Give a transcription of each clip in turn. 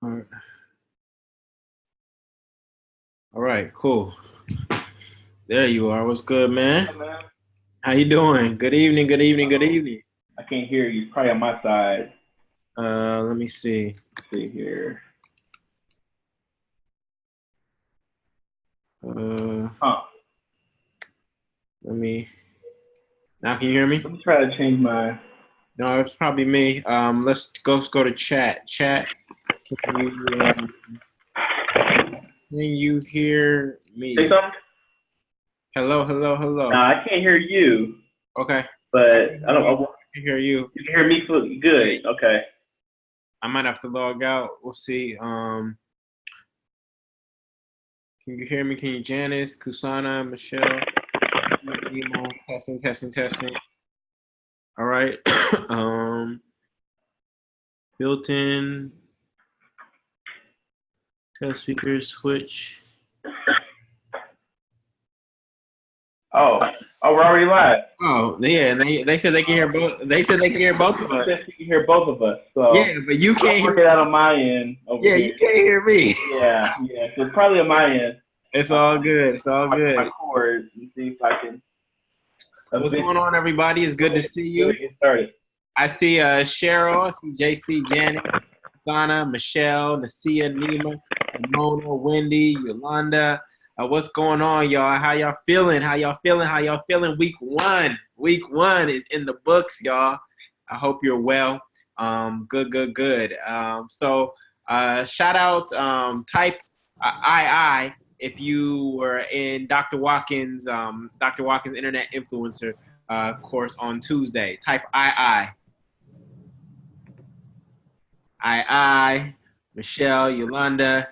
All right. All right, cool. There you are. What's good, man? Hey, man. How you doing? Good evening, good evening, good evening. I can't hear you. Probably on my side. Let me see. Let's see here. Let me. Now can you hear me? Let me try to change my. No, it's probably me. Let's go to chat. Chat. Can you hear me? Say something? Hello. Nah, I can't hear you. Okay. But I can hear you. You can hear me good. Okay. I might have to log out. We'll see. Can you hear me? Can you, Janice, Kusana, Michelle, testing. All right. Built-in test speakers switch. Oh, we're already live. Oh, yeah, and they said they can hear both. They said they can hear both of us. You can hear both of us. So yeah, but you can't work it out on my end. Yeah, you can't hear me. Yeah. So it's probably on my end. It's all good. It's all good. My cord. Let me see if I can. What's going on, everybody? It's good to see you. Get started. I see Cheryl. I see JC, Janet, Sana, Michelle, Nasia, Nima, Mona, Wendy, Yolanda. What's going on, y'all? How y'all feeling? Week one is in the books, y'all. I hope you're well. Good. So shout out, type II if you were in Dr. Watkins Internet Influencer course on Tuesday. Type II. Michelle, Yolanda,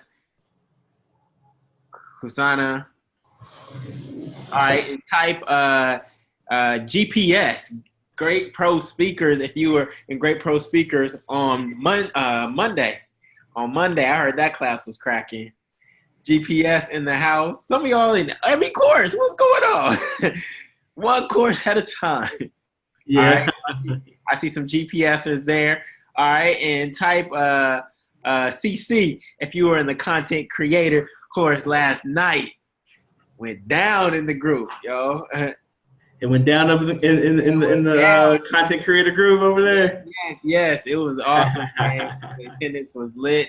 Kusana. All right, and type GPS, Great Pro Speakers, if you were in Great Pro Speakers on Monday. On Monday, I heard that class was cracking. GPS in the house. Some of y'all in every course. What's going on? One course at a time. Yeah. Right. I see some GPSers there. All right, and type CC if you were in the content creator course last night. Went down in the group, yo. It went down in the content creator group over there. Yes, it was awesome, man. The attendance was lit.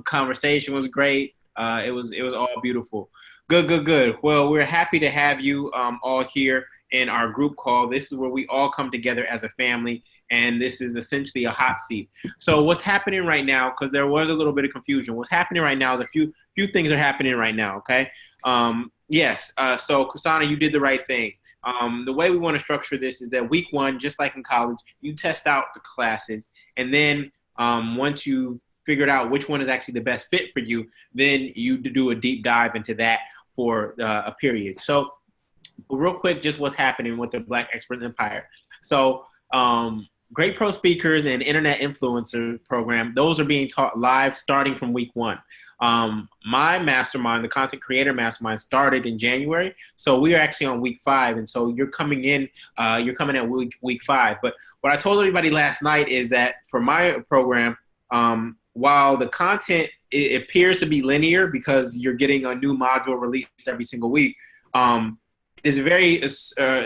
Conversation was great. It was all beautiful. Good. Well, we're happy to have you all here in our group call. This is where we all come together as a family, and this is essentially a hot seat. So what's happening right now, because there was a little bit of confusion, what's happening right now, the few things are happening right now, okay? Yes, so Kusana, you did the right thing. The way we want to structure this is that week one, just like in college, you test out the classes, and then once you figured out which one is actually the best fit for you, then you do a deep dive into that for a period. So real quick, just what's happening with the Black Expert Empire. So Great Pro Speakers and Internet Influencer program, those are being taught live starting from week one. My mastermind, the Content Creator Mastermind, started in January. So we are actually on week 5. And so you're coming in at week 5. But what I told everybody last night is that for my program, while the content it appears to be linear because you're getting a new module released every single week, it's a very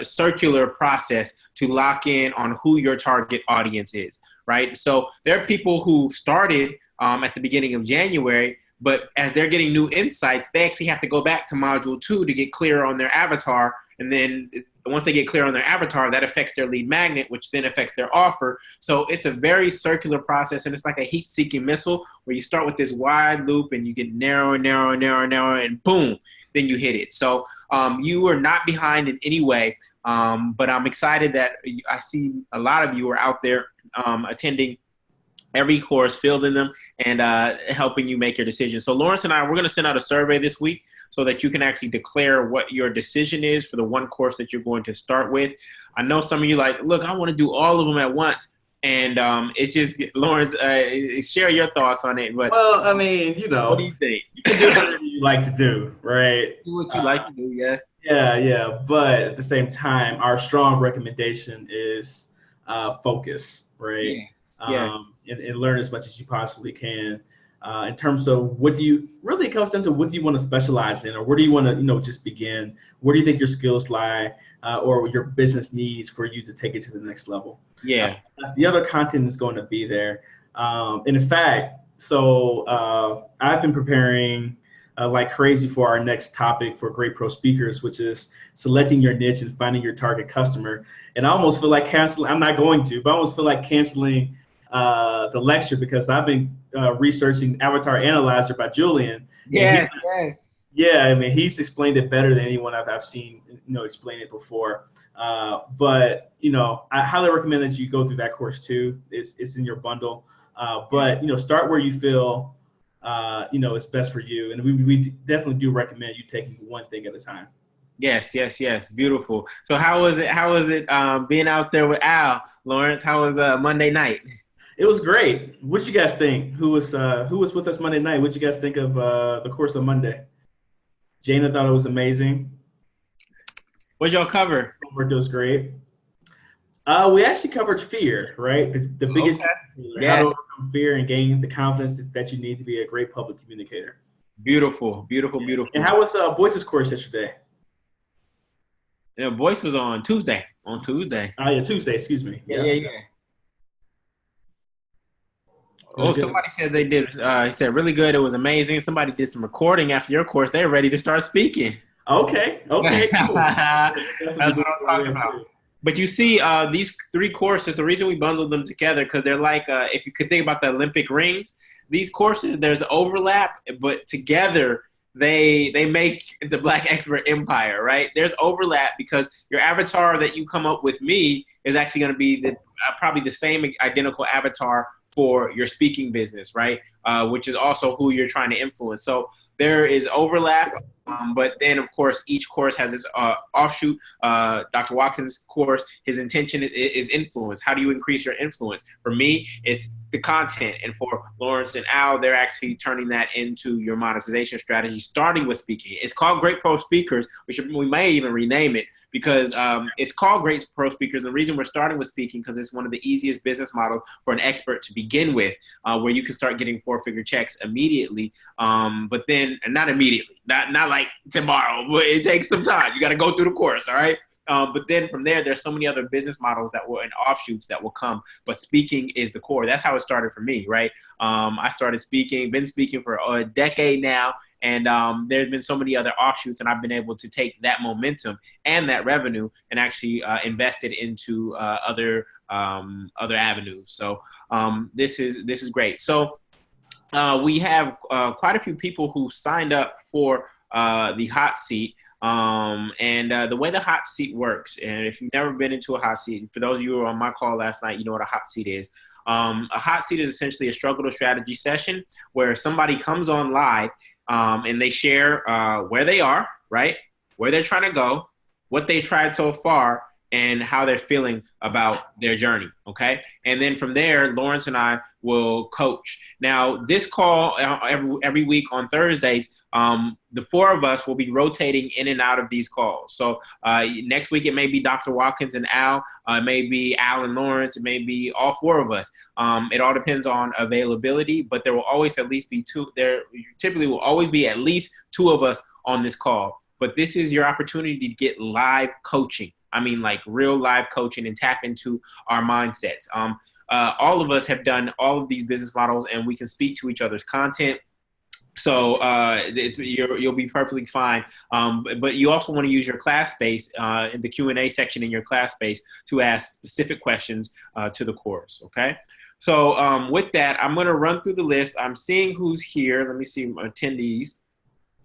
circular process to lock in on who your target audience is, right? So there are people who started at the beginning of January, but as they're getting new insights, they actually have to go back to module 2 to get clear on their avatar. And then once they get clear on their avatar, that affects their lead magnet, which then affects their offer. So it's a very circular process, and it's like a heat-seeking missile where you start with this wide loop and you get narrow, and boom, then you hit it. So you are not behind in any way, but I'm excited that I see a lot of you are out there attending every course, fielding them, and helping you make your decision. So Lawrence and I, we're going to send out a survey this week so that you can actually declare what your decision is for the one course that you're going to start with. I know some of you like, look, I want to do all of them at once. And it's just, Lawrence, share your thoughts on it. But well, I mean, what do you think? You can do whatever you like to do, right? Do what you like to do, yes. Yeah. But at the same time, our strong recommendation is focus, right? Yeah. And learn as much as you possibly can. in terms of what do you really, it comes down to what do you want to specialize in, or where do you want to, just begin? Where do you think your skills lie, or your business needs for you to take it to the next level? Yeah. The other content is going to be there. And in fact, so I've been preparing like crazy for our next topic for Great Pro Speakers, which is selecting your niche and finding your target customer. And I almost feel like canceling, I'm not going to, but I almost feel like canceling the lecture, because I've been researching Avatar Analyzer by Julian. Yes, yes. Yeah, I mean, he's explained it better than anyone I've seen, explain it before. But, I highly recommend that you go through that course too. It's in your bundle. But, start where you feel, it's best for you. And we definitely do recommend you taking one thing at a time. Yes, yes, yes. Beautiful. So how was it being out there with Al, Lawrence? How was Monday night? It was great. What you guys think? Who was with us Monday night? What you guys think of the course on Monday? Jana thought it was amazing. What'd y'all cover? It was great. We actually covered fear, right? The biggest okay. How to overcome fear and gain the confidence that you need to be a great public communicator. Beautiful, beautiful, beautiful. And how was Boyce's course yesterday? Boyce was on Tuesday. Tuesday, excuse me. Yeah. Oh, somebody said they did. He said really good. It was amazing. Somebody did some recording after your course. They're ready to start speaking. Okay. Cool. That's what I'm talking about. But you see, these three courses, the reason we bundled them together, because they're like, if you could think about the Olympic rings, these courses, there's overlap, but together they make the Black Expert Empire, right? There's overlap because your avatar that you come up with me is actually going to be probably the same identical avatar for your speaking business, right? Which is also who you're trying to influence. So there is overlap, but then, of course, each course has its offshoot. Dr. Watkins' course, his intention is influence. How do you increase your influence? For me, it's the content. And for Lawrence and Al, they're actually turning that into your monetization strategy, starting with speaking. It's called Great Pro Speakers, which we may even rename it, because it's called Great Pro Speakers. The reason we're starting with speaking, because it's one of the easiest business models for an expert to begin with, where you can start getting four-figure checks immediately. But then, not immediately, not like tomorrow, but it takes some time. You got to go through the course, all right? But then from there, there's so many other business models that will, and offshoots that will come. But speaking is the core. That's how it started for me, right? I started been speaking for a decade now. And there's been so many other offshoots, and I've been able to take that momentum and that revenue and actually invest it into other avenues. So this is great. So we have quite a few people who signed up for the hot seat. And the way the hot seat works, and if you've never been into a hot seat, for those of you who were on my call last night, you know what a hot seat is. A hot seat is essentially a struggle to strategy session where somebody comes on live and they share where they are, right? Where they're trying to go, what they've tried so far, and how they're feeling about their journey, okay? And then from there, Lawrence and I will coach. Now, this call every week on Thursdays, the four of us will be rotating in and out of these calls. So next week, it may be Dr. Watkins and Al. It may be Al and Lawrence. It may be all four of us. It all depends on availability, but there will always at least be two. There typically will always be at least two of us on this call. But this is your opportunity to get live coaching. I mean, like real live coaching, and tap into our mindsets. All of us have done all of these business models, and we can speak to each other's content. So you'll be perfectly fine. But you also want to use your class space in the Q&A section in your class space to ask specific questions to the course, okay? So with that, I'm going to run through the list. I'm seeing who's here. Let me see my attendees.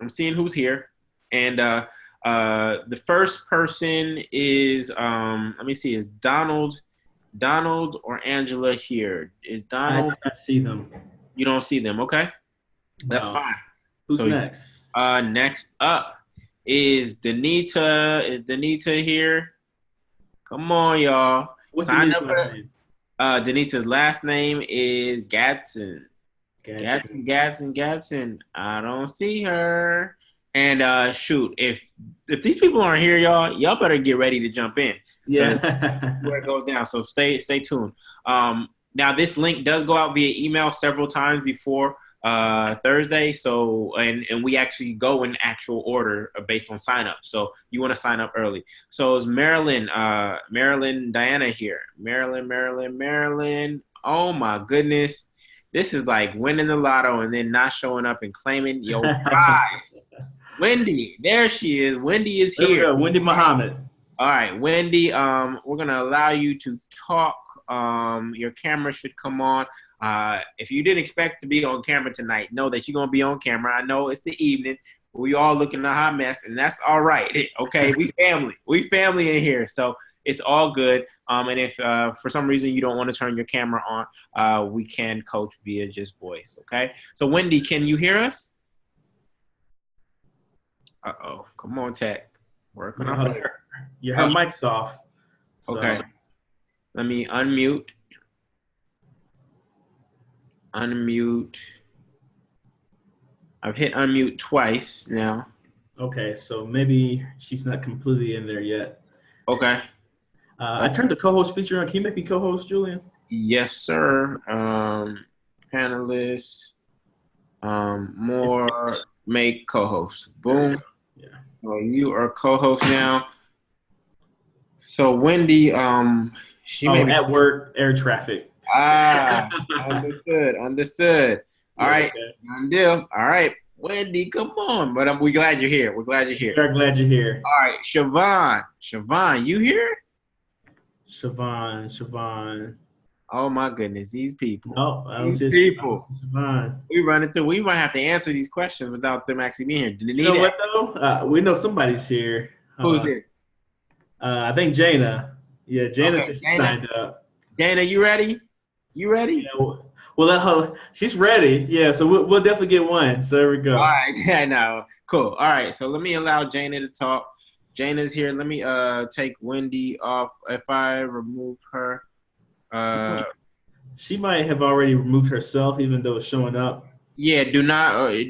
I'm seeing who's here. And the first person is, let me see, is Donald or Angela here? Is Donald? I see them. You don't see them, okay? That's fine. Who's next? Next up is Danita. Is Danita here? Come on, y'all. What's Sign Danita's up for last name? Danita's last name is Gadsden. Gadsden. I don't see her. And shoot, if these people aren't here, y'all better get ready to jump in. Yeah. Where it goes down. So stay tuned. Now this link does go out via email several times before Thursday. So, and we actually go in actual order based on sign up. So you want to sign up early. So it's Marilyn, Diana here. Marilyn. Oh my goodness. This is like winning the lotto and then not showing up and claiming your prize. Wendy, there she is. Wendy is here. There we go. Wendy Muhammad. All right, Wendy, we're going to allow you to talk. Your camera should come on. If you didn't expect to be on camera tonight, know that you're going to be on camera. I know it's the evening. We all looking a hot mess, and that's all right. Okay, we family. We family in here, so it's all good. And if for some reason you don't want to turn your camera on, we can coach via just voice, okay? So, Wendy, can you hear us? Uh-oh. Come on, Tech. Working on it. Her mic's off. So. Okay. Let me unmute. I've hit unmute twice now. Okay, so maybe she's not completely in there yet. Okay. I turned the co-host feature on. Can you make me co-host, Julian? Yes, sir. Panelists. More make co-host. Boom. Yeah. Well, you are co-host now. So Wendy, she may be at work, air traffic. Understood. All right, done deal. All right, Wendy, come on. But we're glad you're here. We're glad you're here. We're glad you're here. All right, Siobhan, you here? Siobhan. Oh my goodness, these people. Oh, I don't see people. Siobhan. We running through. We might have to answer these questions without them actually being here. Do they need you know what though? We know somebody's here. Who's here? I think Jana. Yeah, Jana signed up. Jana, you ready? Yeah, well, she's ready. Yeah, so we'll definitely get one. So there we go. All right. Yeah, no. Cool. All right. So let me allow Jana to talk. Jana's here. Let me take Wendy off. If I remove her. She might have already removed herself, even though it's showing up. Yeah. Do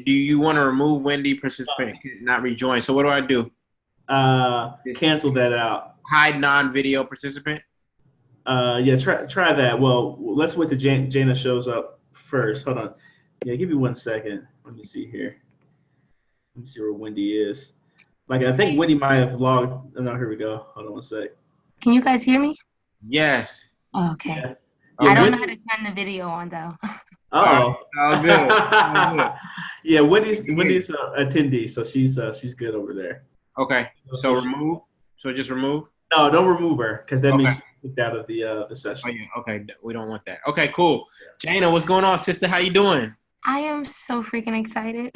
you want to remove Wendy participant? Not rejoin. So what do I do? Cancel that out. Hide non-video participant. Yeah, try that. Well, let's wait till Jana shows up first. Hold on. Yeah, give me 1 second. Let me see here. Let me see where Wendy is. Like, I think Wendy might have logged. No, here we go. Hold on 1 sec. Can you guys hear me? Yes. Oh, okay. Yeah. I don't know how to turn the video on though. Oh, all good. Yeah, Wendy's attendee, so she's good over there. Okay. So remove. So just remove. No, don't remove her because that means she's kicked out of the session. Oh yeah. Okay. We don't want that. Okay. Cool. Jana, what's going on, sister? How you doing? I am so freaking excited.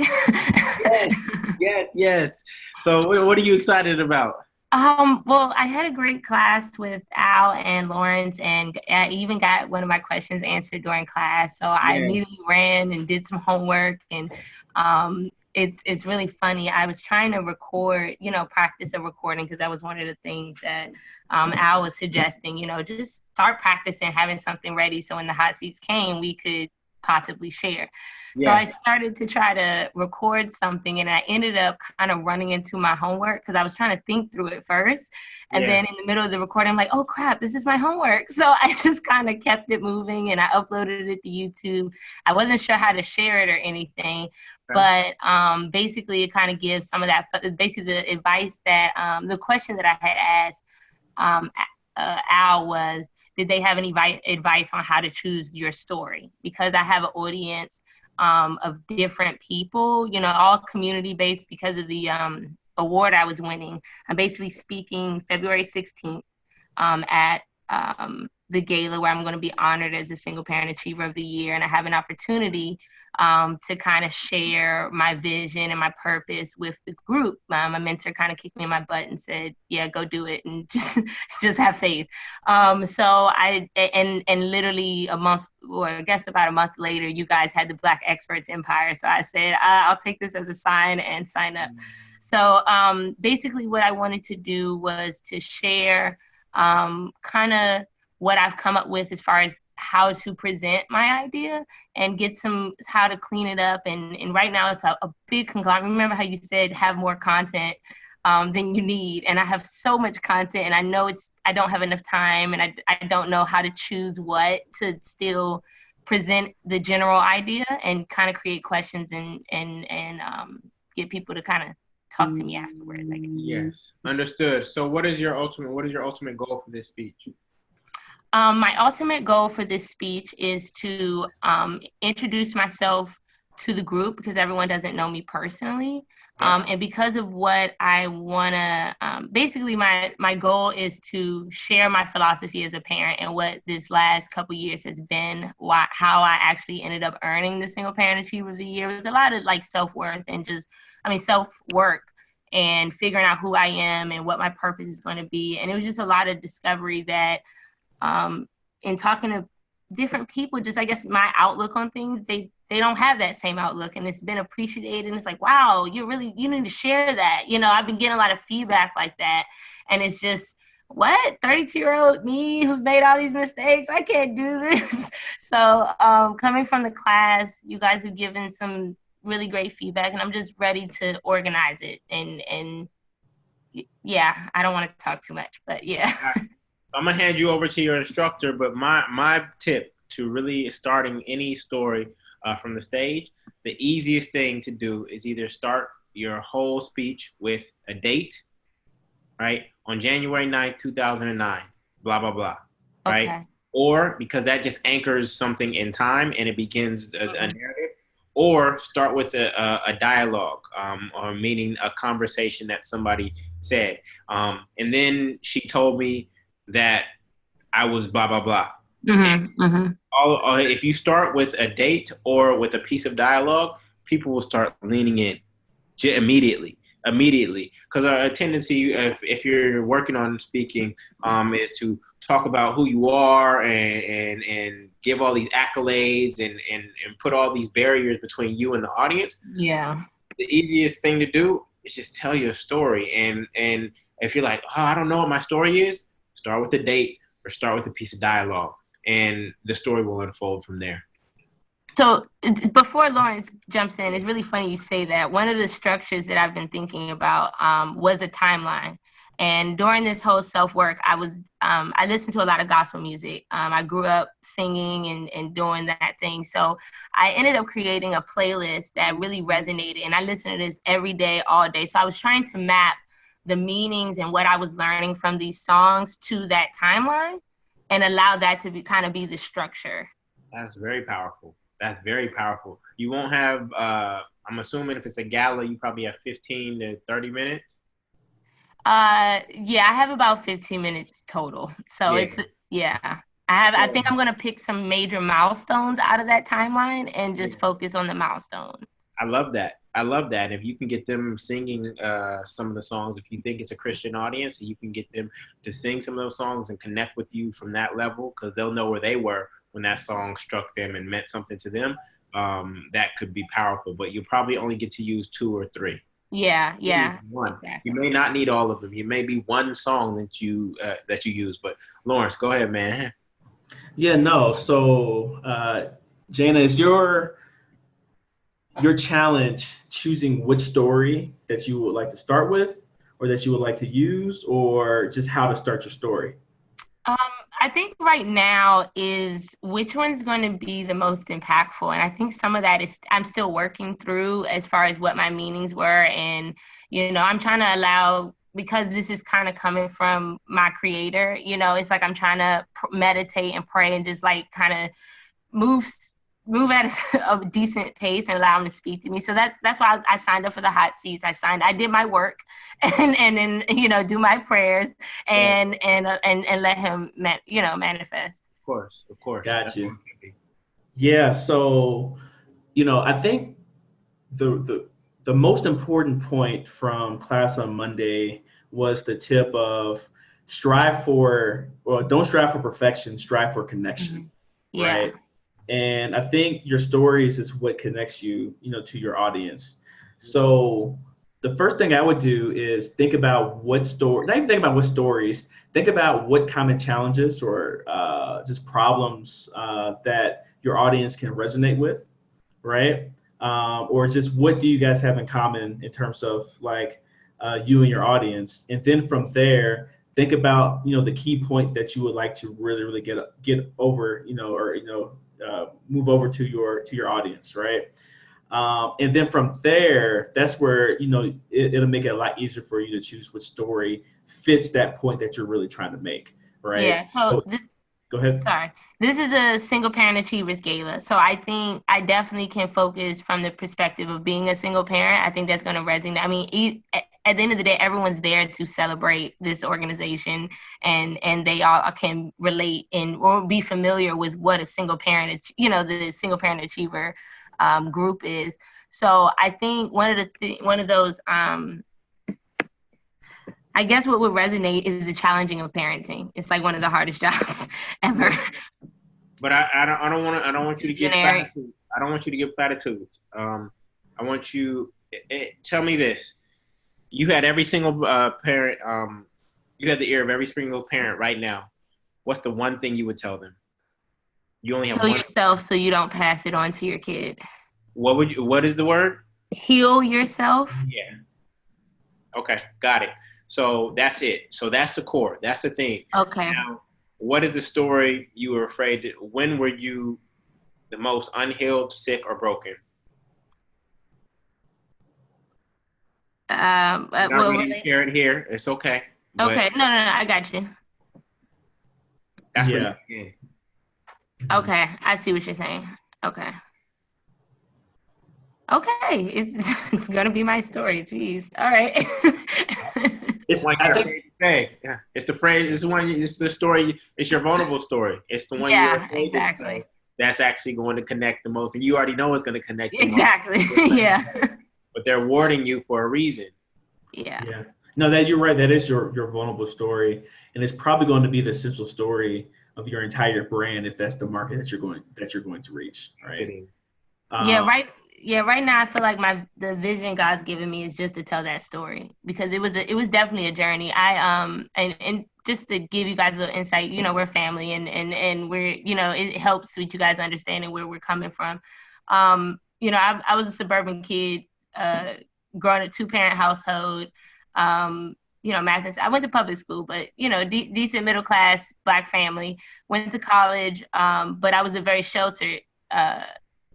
Yes. So what are you excited about? Well, I had a great class with Al and Lawrence, and I even got one of my questions answered during class. So I immediately ran and did some homework, and it's really funny. I was trying to record, practice a recording because that was one of the things that Al was suggesting, just start practicing having something ready. So when the hot seats came, we could possibly share. So I started to try to record something, and I ended up kind of running into my homework because I was trying to think through it first. And then in the middle of the recording, I'm like, oh crap, this is my homework. So I just kind of kept it moving and I uploaded it to YouTube. I wasn't sure how to share it or anything, but basically it kind of gives some of that, basically the advice that, the question that I had asked Al was, did they have any advice on how to choose your story? Because I have an audience of different people, all community-based because of the award I was winning. I'm basically speaking February 16th at the gala where I'm going to be honored as a single parent achiever of the year. And I have an opportunity to kind of share my vision and my purpose with the group. My mentor kind of kicked me in my butt and said, yeah, go do it and just have faith. So I literally a month, or I guess about a month later, you guys had the Black Experts Empire. So I said, I'll take this as a sign and sign up. So basically what I wanted to do was to share kind of what I've come up with as far as how to present my idea and get how to clean it up. And right now it's a big conglomerate. Remember how you said have more content than you need. And I have so much content and I know I don't have enough time and I don't know how to choose what to still present the general idea and kind of create questions and get people to kind of talk to me afterwards, I guess. Yes, understood. So what is your ultimate goal for this speech? My ultimate goal for this speech is to introduce myself to the group, because everyone doesn't know me personally. And because of what I want to, basically my goal is to share my philosophy as a parent and what this last couple years has been, how I actually ended up earning the Single Parent Achiever of the Year. It was a lot of like self-worth and self-work and figuring out who I am and what my purpose is going to be. And it was just a lot of discovery that, in talking to different people, just I guess my outlook on things, they don't have that same outlook, and it's been appreciated. And it's like, wow, you need to share that. I've been getting a lot of feedback like that, and it's just, what, 32-year-old me who's made all these mistakes, I can't do this. So coming from the class, you guys have given some really great feedback, and I'm just ready to organize it. And yeah, I don't want to talk too much, but yeah. I'm gonna hand you over to your instructor, but my tip to really starting any story from the stage, the easiest thing to do is either start your whole speech with a date, right? On January 9th, 2009, blah, blah, blah, right? Okay. Or because that just anchors something in time and it begins a narrative, or start with a dialogue, or meaning a conversation that somebody said. And then she told me that I was blah, blah, blah. If you start with a date or with a piece of dialogue, people will start leaning in immediately. Because a tendency, if you're working on speaking, is to talk about who you are and give all these accolades and put all these barriers between you and the audience. Yeah. The easiest thing to do is just tell your story. And if you're like, oh, I don't know what my story is, start with a date or start with a piece of dialogue, and the story will unfold from there. So before Lawrence jumps in, it's really funny you say that. One of the structures that I've been thinking about was a timeline. And during this whole self-work, I listened to a lot of gospel music. I grew up singing and doing that thing. So I ended up creating a playlist that really resonated. And I listened to this every day, all day. So I was trying to map the meanings and what I was learning from these songs to that timeline and allow that to be the structure. That's very powerful. You won't have, I'm assuming if it's a gala, you probably have 15 to 30 minutes. Yeah, I have about 15 minutes total. So I think I'm going to pick some major milestones out of that timeline and just focus on the milestones. I love that. If you can get them singing some of the songs, if you think it's a Christian audience, you can get them to sing some of those songs and connect with you from that level, because they'll know where they were when that song struck them and meant something to them. That could be powerful, but you'll probably only get to use 2 or 3. Yeah. One. Exactly. You may not need all of them. You may be one song that you use. But Lawrence, go ahead, man. Yeah, no. So, Jana, is your challenge choosing which story that you would like to start with, or that you would like to use, or just how to start your story? I think right now is which one's going to be the most impactful. And I think some of that is I'm still working through as far as what my meanings were. And, I'm trying to allow, because this is kind of coming from my creator, it's like I'm trying to meditate and pray and just like kind of move at a decent pace and allow him to speak to me. So that's why I signed up for the hot seats. I did my work and then, do my prayers and let him, manifest. Of course. Got you. Yeah. So, I think the most important point from class on Monday was the tip of don't strive for perfection, strive for connection. Mm-hmm. Yeah. Right. And I think your stories is what connects you, to your audience. So the first thing I would do is think about not even think about what stories, think about what common challenges or just problems that your audience can resonate with, right? Or just what do you guys have in common in terms of like you and your audience? And then from there, think about, the key point that you would like to really, really get over, move over to your audience, right? And then from there, that's where, it'll make it a lot easier for you to choose which story fits that point that you're really trying to make, right? Yeah. So go ahead. Sorry. This is a single parent achievers gala. So I think I definitely can focus from the perspective of being a single parent. I think that's going to resonate. I mean, at the end of the day, everyone's there to celebrate this organization, and they all can relate or be familiar with what a single parent, the single parent achiever group is. So I think one of those, I guess what would resonate is the challenging of parenting. It's like one of the hardest jobs ever. But I don't want you to get platitudes. I don't want you to get platitudes. I want you tell me this. You had every single parent. You had the ear of every single parent right now. What's the one thing you would tell them? You only have Heal yourself so you don't pass it on to your kid. What is the word? Heal yourself. Yeah. Okay, got it. So that's it. So that's the core. That's the thing. Okay. Now, what is the story you were afraid to? When were you the most unhealed, sick, or broken? Not ready to share it here. It's okay. Okay. No. I got you. That's Okay. I see what you're saying. Okay. It's gonna be my story. Jeez. All right. It's like I think yeah. It's the phrase. It's one. It's the story. It's your vulnerable story. It's the one. Yeah. Exactly. That's actually going to connect the most, and you already know it's going to connect. The exactly. Most. Yeah. But they're warning you for a reason. Yeah. Yeah. No, that you're right. That is your vulnerable story, and it's probably going to be the essential story of your entire brand if that's the market that you're going to reach. Right. Right now I feel like the vision God's given me is just to tell that story, because it was definitely a journey. And just to give you guys a little insight, we're family, and we're, it helps with you guys understanding where we're coming from. I was a suburban kid, growing up 2-parent household. I went to public school, but decent middle class Black family. Went to college, but I was a very sheltered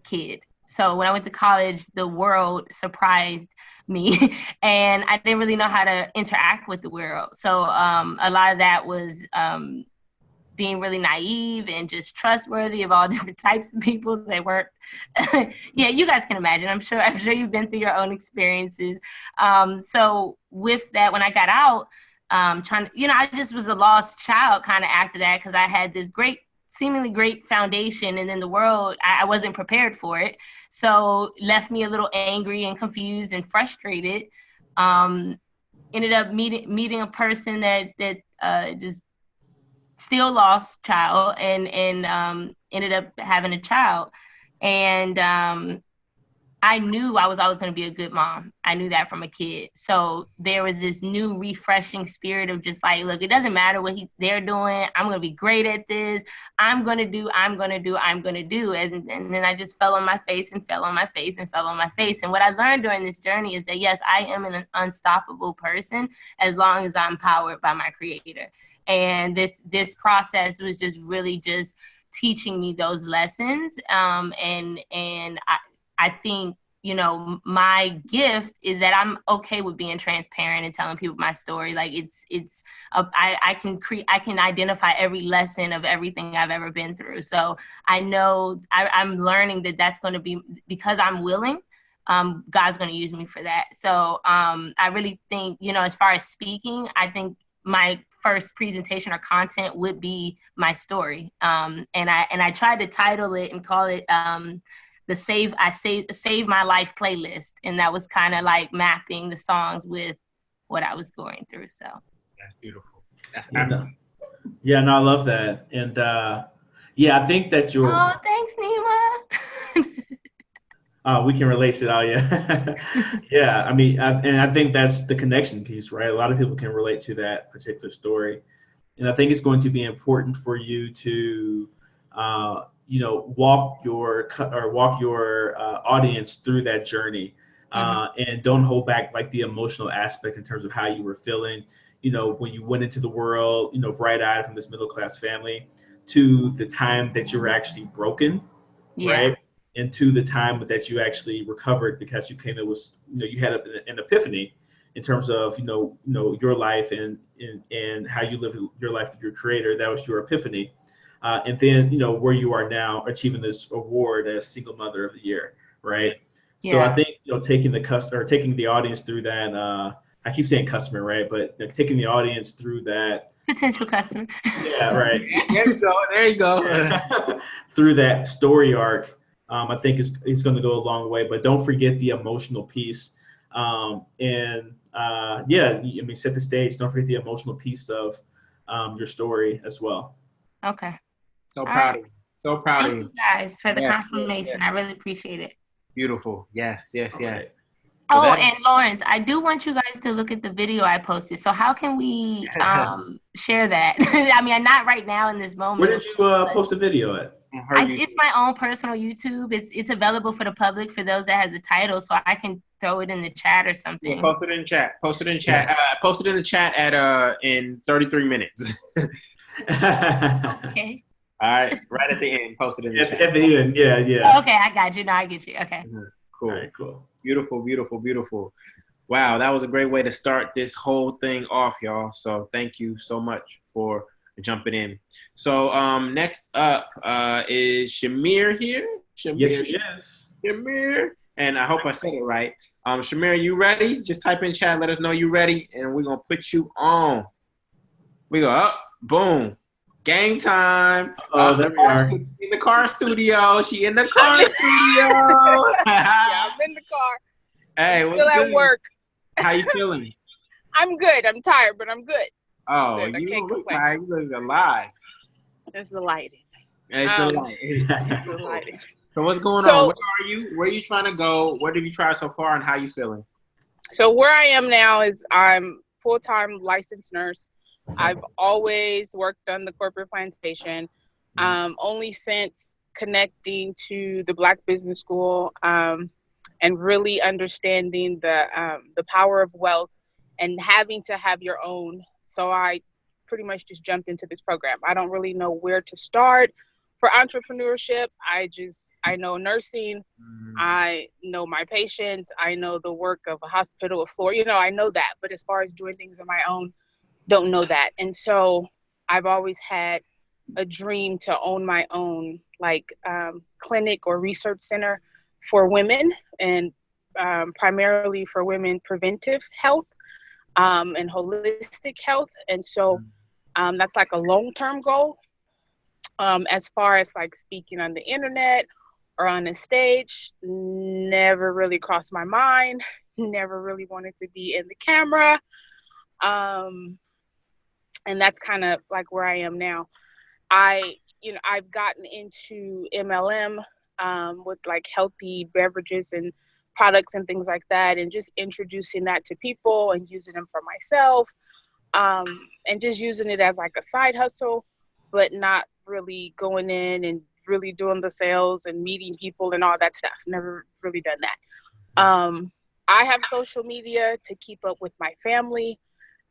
kid. So when I went to college, the world surprised me, and I didn't really know how to interact with the world. So a lot of that was being really naive and just trustworthy of all different types of people. They weren't. Yeah, you guys can imagine. I'm sure you've been through your own experiences. So with that, when I got out, I just was a lost child kind of after that, because I had this seemingly great foundation, and then the world, I wasn't prepared for it. So left me a little angry and confused and frustrated. Ended up meeting a person that just still lost child, and ended up having a child. And I knew I was always going to be a good mom. I knew that from a kid. So there was this new refreshing spirit of just like, look, it doesn't matter what they're doing. I'm going to be great at this. I'm going to do. And then I just fell on my face and fell on my face and fell on my face. And what I learned during this journey is that, yes, I am an unstoppable person as long as I'm powered by my Creator. And this process was just really just teaching me those lessons. And I think, my gift is that I'm okay with being transparent and telling people my story. Like I can identify every lesson of everything I've ever been through. So I know I'm learning that that's going to be, because I'm willing, God's going to use me for that. So I really think, as far as speaking, I think my first presentation or content would be my story. And I tried to title it and call it, the Save My Life playlist. And that was kind of like mapping the songs with what I was going through. So that's beautiful. That's yeah, no, I love that. And I think that you're. Oh, thanks, Nima. We can relate to that. Yeah. Yeah. I mean, I think that's the connection piece, right? A lot of people can relate to that particular story. And I think it's going to be important for you to, walk your audience through that journey, and don't hold back like the emotional aspect in terms of how you were feeling, when you went into the world, bright-eyed from this middle-class family, to the time that you were actually broken, right? Into the time that you actually recovered, because you came, it was, you had an epiphany in terms of, your life and how you live your life with your creator. That was your epiphany. And then, where you are now, achieving this award as Single Mother of the Year, right? Yeah. So I think, taking the audience through that, I keep saying customer, right? But taking the audience through that. Potential customer. Yeah, right. There you go. Through that story arc, I think it's going to go a long way. But don't forget the emotional piece. Set the stage. Don't forget the emotional piece of your story as well. Okay. So proud of you. So proud of you. Thank you guys for the confirmation. I really appreciate it. Beautiful. Yes. Right. So and Lawrence, I do want you guys to look at the video I posted. So how can we share that? I mean, not right now in this moment. Where did you post a video at? It's my own personal YouTube. It's available for the public, for those that have the title, so I can throw it in the chat or something. Yeah, post it in chat. Post it in chat. Post it in the chat in 33 minutes. Okay. All right, right at the end. Post it in the chat. At the end, yeah. Okay, I got you. No, I get you. Okay. Cool. All right, cool. Beautiful. Wow, that was a great way to start this whole thing off, y'all. So thank you so much for jumping in. So next up is Shamir here. Yes. Shamir, and I hope I said it right. Shamir, you ready? Just type in chat, let us know you ready, and we're gonna put you on. We go up, boom. Game time. Oh, there we are. In the car studio. She in the car studio. Yeah, I'm in the car. Hey, what's still good? At work. How you feeling? I'm good. I'm tired, but I'm good. Oh, you don't look tired. You look alive. It's the lighting. It's the light. It's the lighting. So what's going on? Where are you? Where are you trying to go? What have you tried so far, and how you feeling? So where I am now is I'm full-time licensed nurse. I've always worked on the corporate plantation. Only since connecting to the Black Business School and really understanding the power of wealth and having to have your own. So I pretty much just jumped into this program. I don't really know where to start for entrepreneurship. I know nursing. I know my patients. I know the work of a hospital, a floor. I know that. But as far as doing things on my own, don't know that. And so I've always had a dream to own my own clinic or research center for women, and primarily for women preventive health and holistic health. And so that's like a long-term goal. As far as speaking on the internet or on a stage, never really crossed my mind, never really wanted to be in the camera. And that's kind of where I am now. I've gotten into MLM with healthy beverages and products and things like that, and just introducing that to people and using them for myself, and just using it as a side hustle, but not really going in and really doing the sales and meeting people and all that stuff. Never really done that. I have social media to keep up with my family.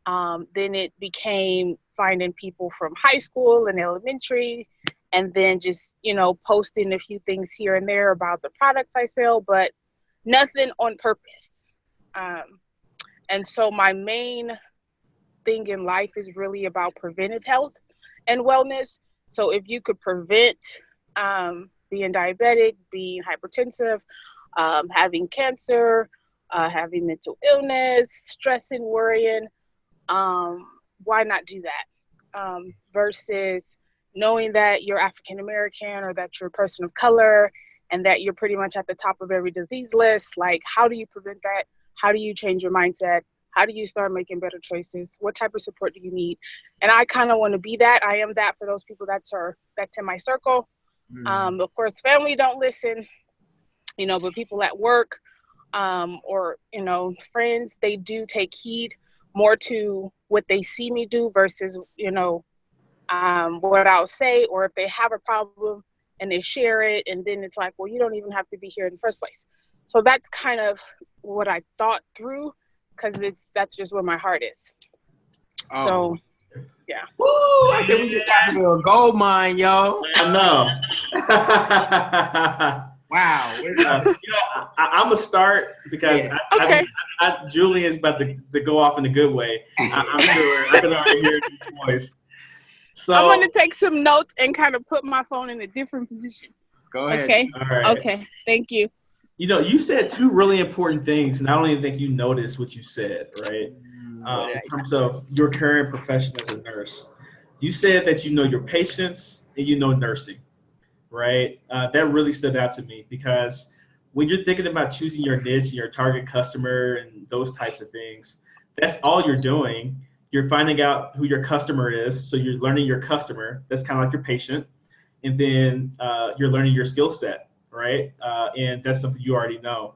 Then it became finding people from high school and elementary, and then just, posting a few things here and there about the products I sell, but nothing on purpose. And so my main thing in life is really about preventive health and wellness. So if you could prevent being diabetic, being hypertensive, having cancer, having mental illness, stressing, worrying, why not do that? Versus knowing that you're African American or that you're a person of color and that you're pretty much at the top of every disease list. How do you prevent that? How do you change your mindset? How do you start making better choices? What type of support do you need? And I kind of want to be that. I am that for those people that's in my circle. Of course, family don't listen, but people at work or, friends, they do take heed more to what they see me do versus, what I'll say, or if they have a problem and they share it, and then it's well, you don't even have to be here in the first place. So that's kind of what I thought through, because that's just where my heart is. So, yeah. Woo! I think we just got into a gold mine, yo. I know. Wow. I'm gonna start because Okay. Julian's about to go off in a good way. I'm sure I can already hear his voice. So I'm gonna take some notes and kind of put my phone in a different position. Go ahead. Okay. all right. Okay. Thank you. You said two really important things, and I don't even think you noticed what you said, right? In terms of your current profession as a nurse, you said that you know your patients and you know nursing, right? That really stood out to me because when you're thinking about choosing your niche and your target customer and those types of things, that's all you're doing. You're finding out who your customer is, so you're learning your customer. That's kind of like your patient, and then you're learning your skill set, right? And that's something you already know.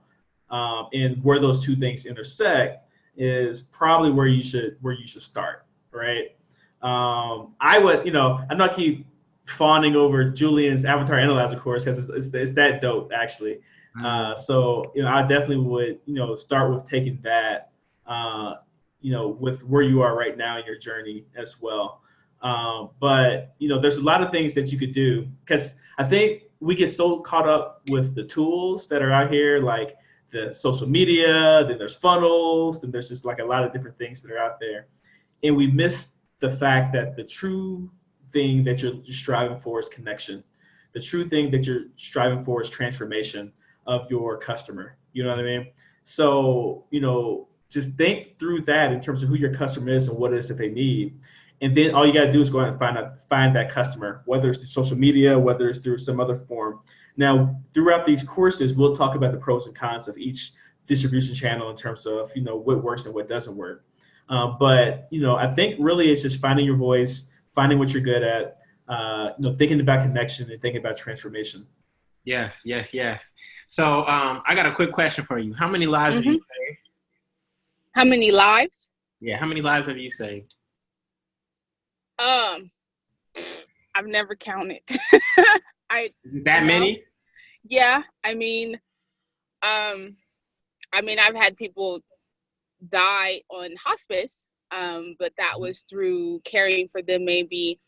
And where those two things intersect is probably where you should start, right? I would, I'm not keep fawning over Julian's Avatar Analyzer course because it's that dope actually. So I definitely would start with taking that, with where you are right now in your journey as well. But there's a lot of things that you could do because I think we get so caught up with the tools that are out here, like the social media, then there's funnels, then there's just like a lot of different things that are out there. And we miss the fact that the true thing that you're striving for is connection. The true thing that you're striving for is transformation of your customer. You know what I mean? So, just think through that in terms of who your customer is and what it is that they need. And then all you got to do is go out and find that customer, whether it's through social media, whether it's through some other form. Now, throughout these courses, we'll talk about the pros and cons of each distribution channel in terms of, what works and what doesn't work. But I think really it's just finding your voice, finding what you're good at, thinking about connection and thinking about transformation. Yes. So I got a quick question for you. How many lives have you saved? How many lives? Yeah, how many lives have you saved? I've never counted. That many? Yeah, I mean, I've had people die on hospice, but that was through caring for them maybe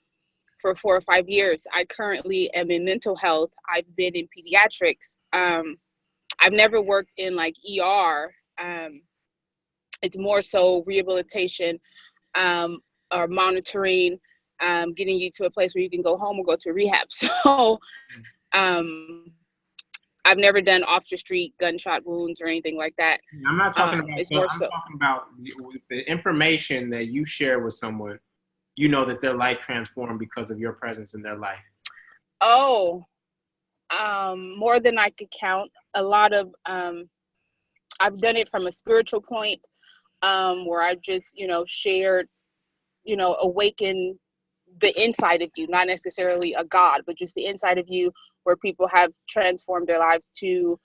for 4 or 5 years. I currently am in mental health. I've been in pediatrics. I've never worked in like ER. It's more so rehabilitation, or monitoring, getting you to a place where you can go home or go to rehab. So I've never done off the street gunshot wounds or anything like that. I'm not talking about it's more talking about the information that you share with someone, that their life transformed because of your presence in their life. Oh, more than I could count. A lot of I've done it from a spiritual point, where I just shared, awaken the inside of you, not necessarily a God, but just the inside of you, where people have transformed their lives to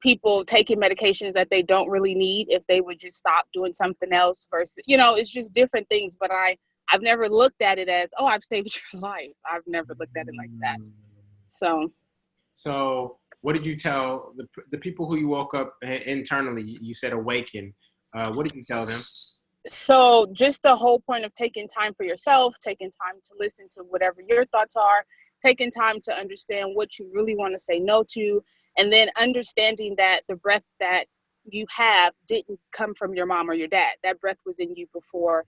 people taking medications that they don't really need if they would just stop doing something else versus, it's just different things. But I've never looked at it as, oh, I've saved your life. I've never looked at it like that. So what did you tell the people who you woke up internally? You said awaken. What did you tell them? So just the whole point of taking time for yourself, taking time to listen to whatever your thoughts are, taking time to understand what you really want to say no to, and then understanding that the breath that you have didn't come from your mom or your dad. That breath was in you before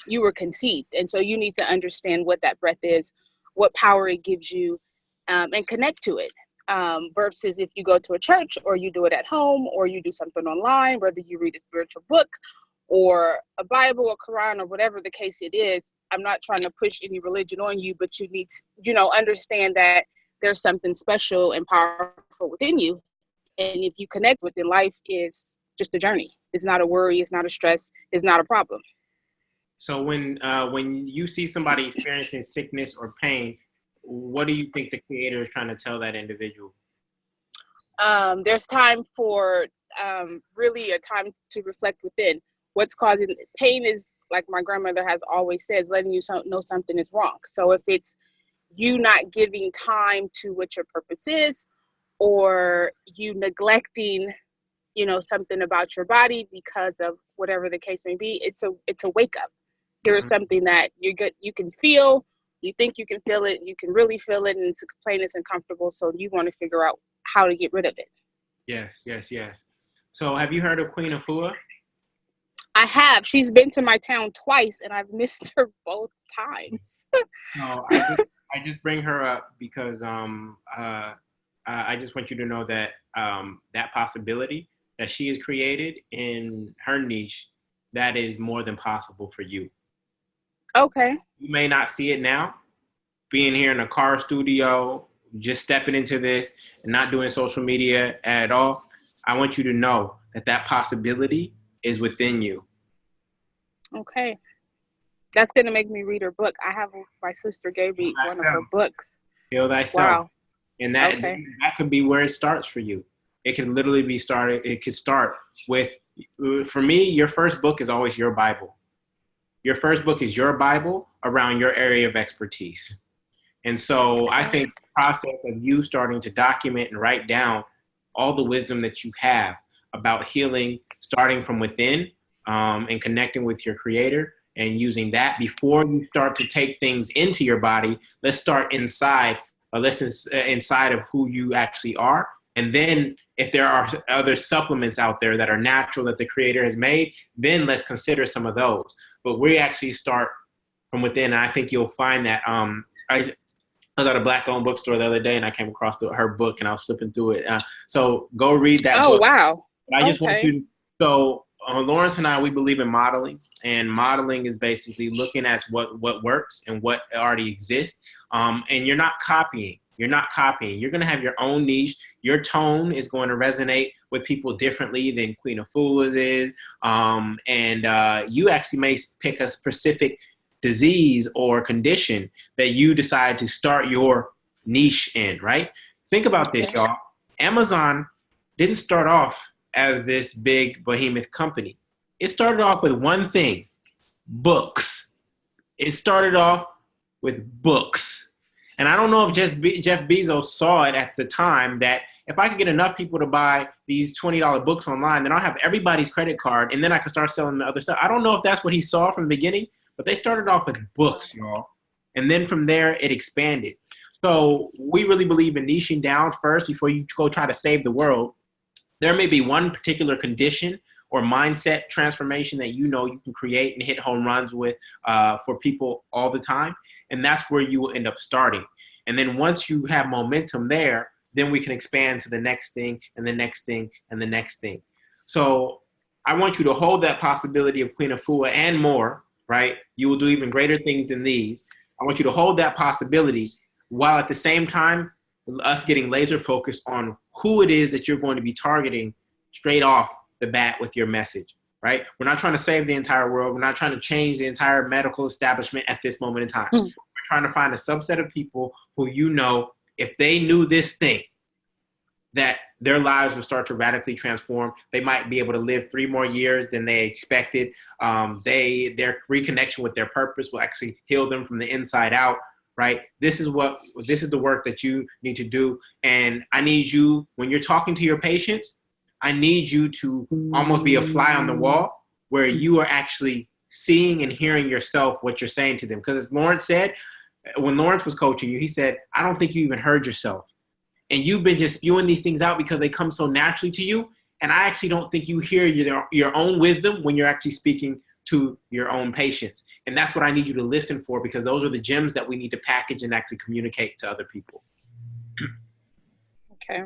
you were conceived. And so you need to understand what that breath is, what power it gives you, and connect to it. Versus if you go to a church or you do it at home or you do something online, whether you read a spiritual book or a Bible or Quran or whatever the case it is. I'm not trying to push any religion on you, but you need to, understand that there's something special and powerful within you. And if you connect with it, life is just a journey. It's not a worry. It's not a stress. It's not a problem. So when you see somebody experiencing sickness or pain, what do you think the Creator is trying to tell that individual? There's time for really a time to reflect within. What's causing pain is, like my grandmother has always said, letting you know something is wrong. So if it's you not giving time to what your purpose is, or you neglecting, something about your body because of whatever the case may be, it's a wake up. There is something that you can feel, You think you can feel it, you can really feel it, and it's plain it's uncomfortable. So you want to figure out how to get rid of it. Yes. So have you heard of Queen Afua? I have. She's been to my town twice, and I've missed her both times. No, I just bring her up because I just want you to know that that possibility that she has created in her niche, that is more than possible for you. Okay. You may not see it now, being here in a car studio, just stepping into this and not doing social media at all. I want you to know that that possibility is within you. Okay. That's going to make me read her book. My sister gave me one of her books. Heal Thyself. Wow. And that could be where it starts for you. It can literally be started. It could start with, for me, your first book is always your Bible. Your first book is your Bible around your area of expertise. And so I think the process of you starting to document and write down all the wisdom that you have about healing, starting from within, and connecting with your creator and using that before you start to take things into your body. Let's start inside, inside of who you actually are. And then if there are other supplements out there that are natural that the creator has made, then let's consider some of those. But we actually start from within. And I think you'll find that I was at a Black-owned bookstore the other day, and I came across her book, and I was flipping through it. So go read that book. Oh, wow. But I just want you to, so Lawrence and I, we believe in modeling, and modeling is basically looking at what works and what already exists. And you're not copying. You're not copying. You're going to have your own niche. Your tone is going to resonate with people differently than Queen Afua's is. And you actually may pick a specific disease or condition that you decide to start your niche in, right? Think about this, y'all. Amazon didn't start off as this big behemoth company. It started off with one thing: books. It started off with books. And I don't know if Jeff Bezos saw it at the time that if I could get enough people to buy these $20 books online, then I'll have everybody's credit card, and then I can start selling the other stuff. I don't know if that's what he saw from the beginning, but they started off with books, y'all. And then from there, it expanded. So we really believe in niching down first before you go try to save the world. There may be one particular condition or mindset transformation that you know you can create and hit home runs with for people all the time. And that's where you will end up starting. And then once you have momentum there, then we can expand to the next thing and the next thing and the next thing. So I want you to hold that possibility of Queen Afua and more, right? You will do even greater things than these. I want you to hold that possibility while at the same time, us getting laser focused on who it is that you're going to be targeting straight off the bat with your message, right? We're not trying to save the entire world. We're not trying to change the entire medical establishment at this moment in time. We're trying to find a subset of people who, you know, if they knew this thing, that their lives will start to radically transform. They might be able to live 3 more years than they expected. Their reconnection with their purpose will actually heal them from the inside out, right? This is the work that you need to do. And I need you, when you're talking to your patients, I need you to almost be a fly on the wall where you are actually seeing and hearing yourself, what you're saying to them. Because as Lawrence said, when Lawrence was coaching you, he said, I don't think you even heard yourself. And you've been just spewing these things out because they come so naturally to you. And I actually don't think you hear your own wisdom when you're actually speaking to your own patients. And that's what I need you to listen for, because those are the gems that we need to package and actually communicate to other people. Okay.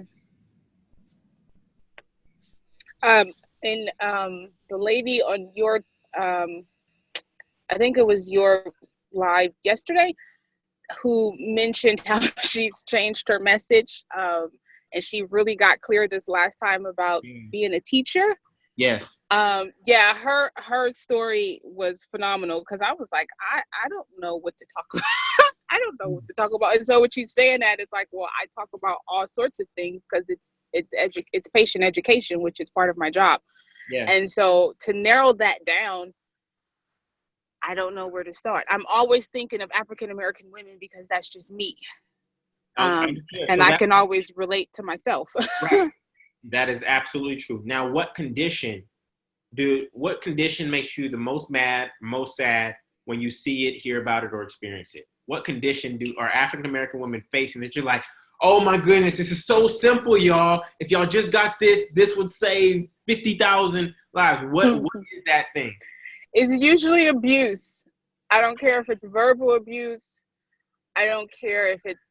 And the lady on your, I think it was your live yesterday, who mentioned how she's changed her message, and she really got clear this last time about being a teacher. Yes. Yeah, her story was phenomenal, because I was like, I don't know what to talk about. I don't know what to talk about. And so what she's saying that, it's like, well, I talk about all sorts of things because it's patient education, which is part of my job. Yeah. And so to narrow that down, I don't know where to start. I'm always thinking of African-American women because that's just me. And I can always relate to myself. Right. That is absolutely true. Now, what condition makes you the most mad, most sad when you see it, hear about it, or experience it? what condition are African-American women facing that you're like, oh my goodness, this is so simple, y'all. If y'all just got this would save 50,000 lives. What is that thing? It's usually abuse. I don't care if it's verbal abuse. I don't care if it's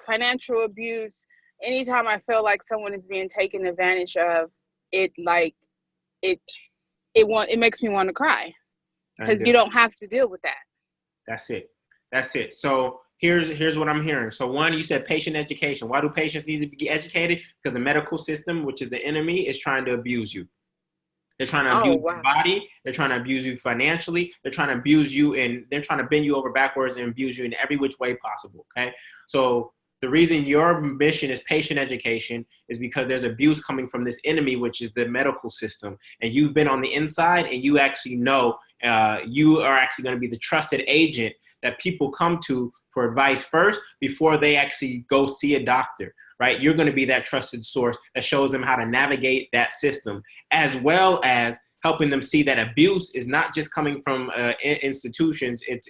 financial abuse. Anytime I feel like someone is being taken advantage of, it makes me want to cry, because you don't have to deal with that. That's it. So here's what I'm hearing. So one, you said patient education. Why do patients need to be educated? Because the medical system, which is the enemy, is trying to abuse you. They're trying to abuse your body. They're trying to abuse you financially. They're trying to abuse you, and they're trying to bend you over backwards and abuse you in every which way possible. Okay. So the reason your mission is patient education is because there's abuse coming from this enemy, which is the medical system. And you've been on the inside, and you actually know you are actually going to be the trusted agent that people come to for advice first before they actually go see a doctor, right? You're going to be that trusted source that shows them how to navigate that system, as well as helping them see that abuse is not just coming from institutions. It's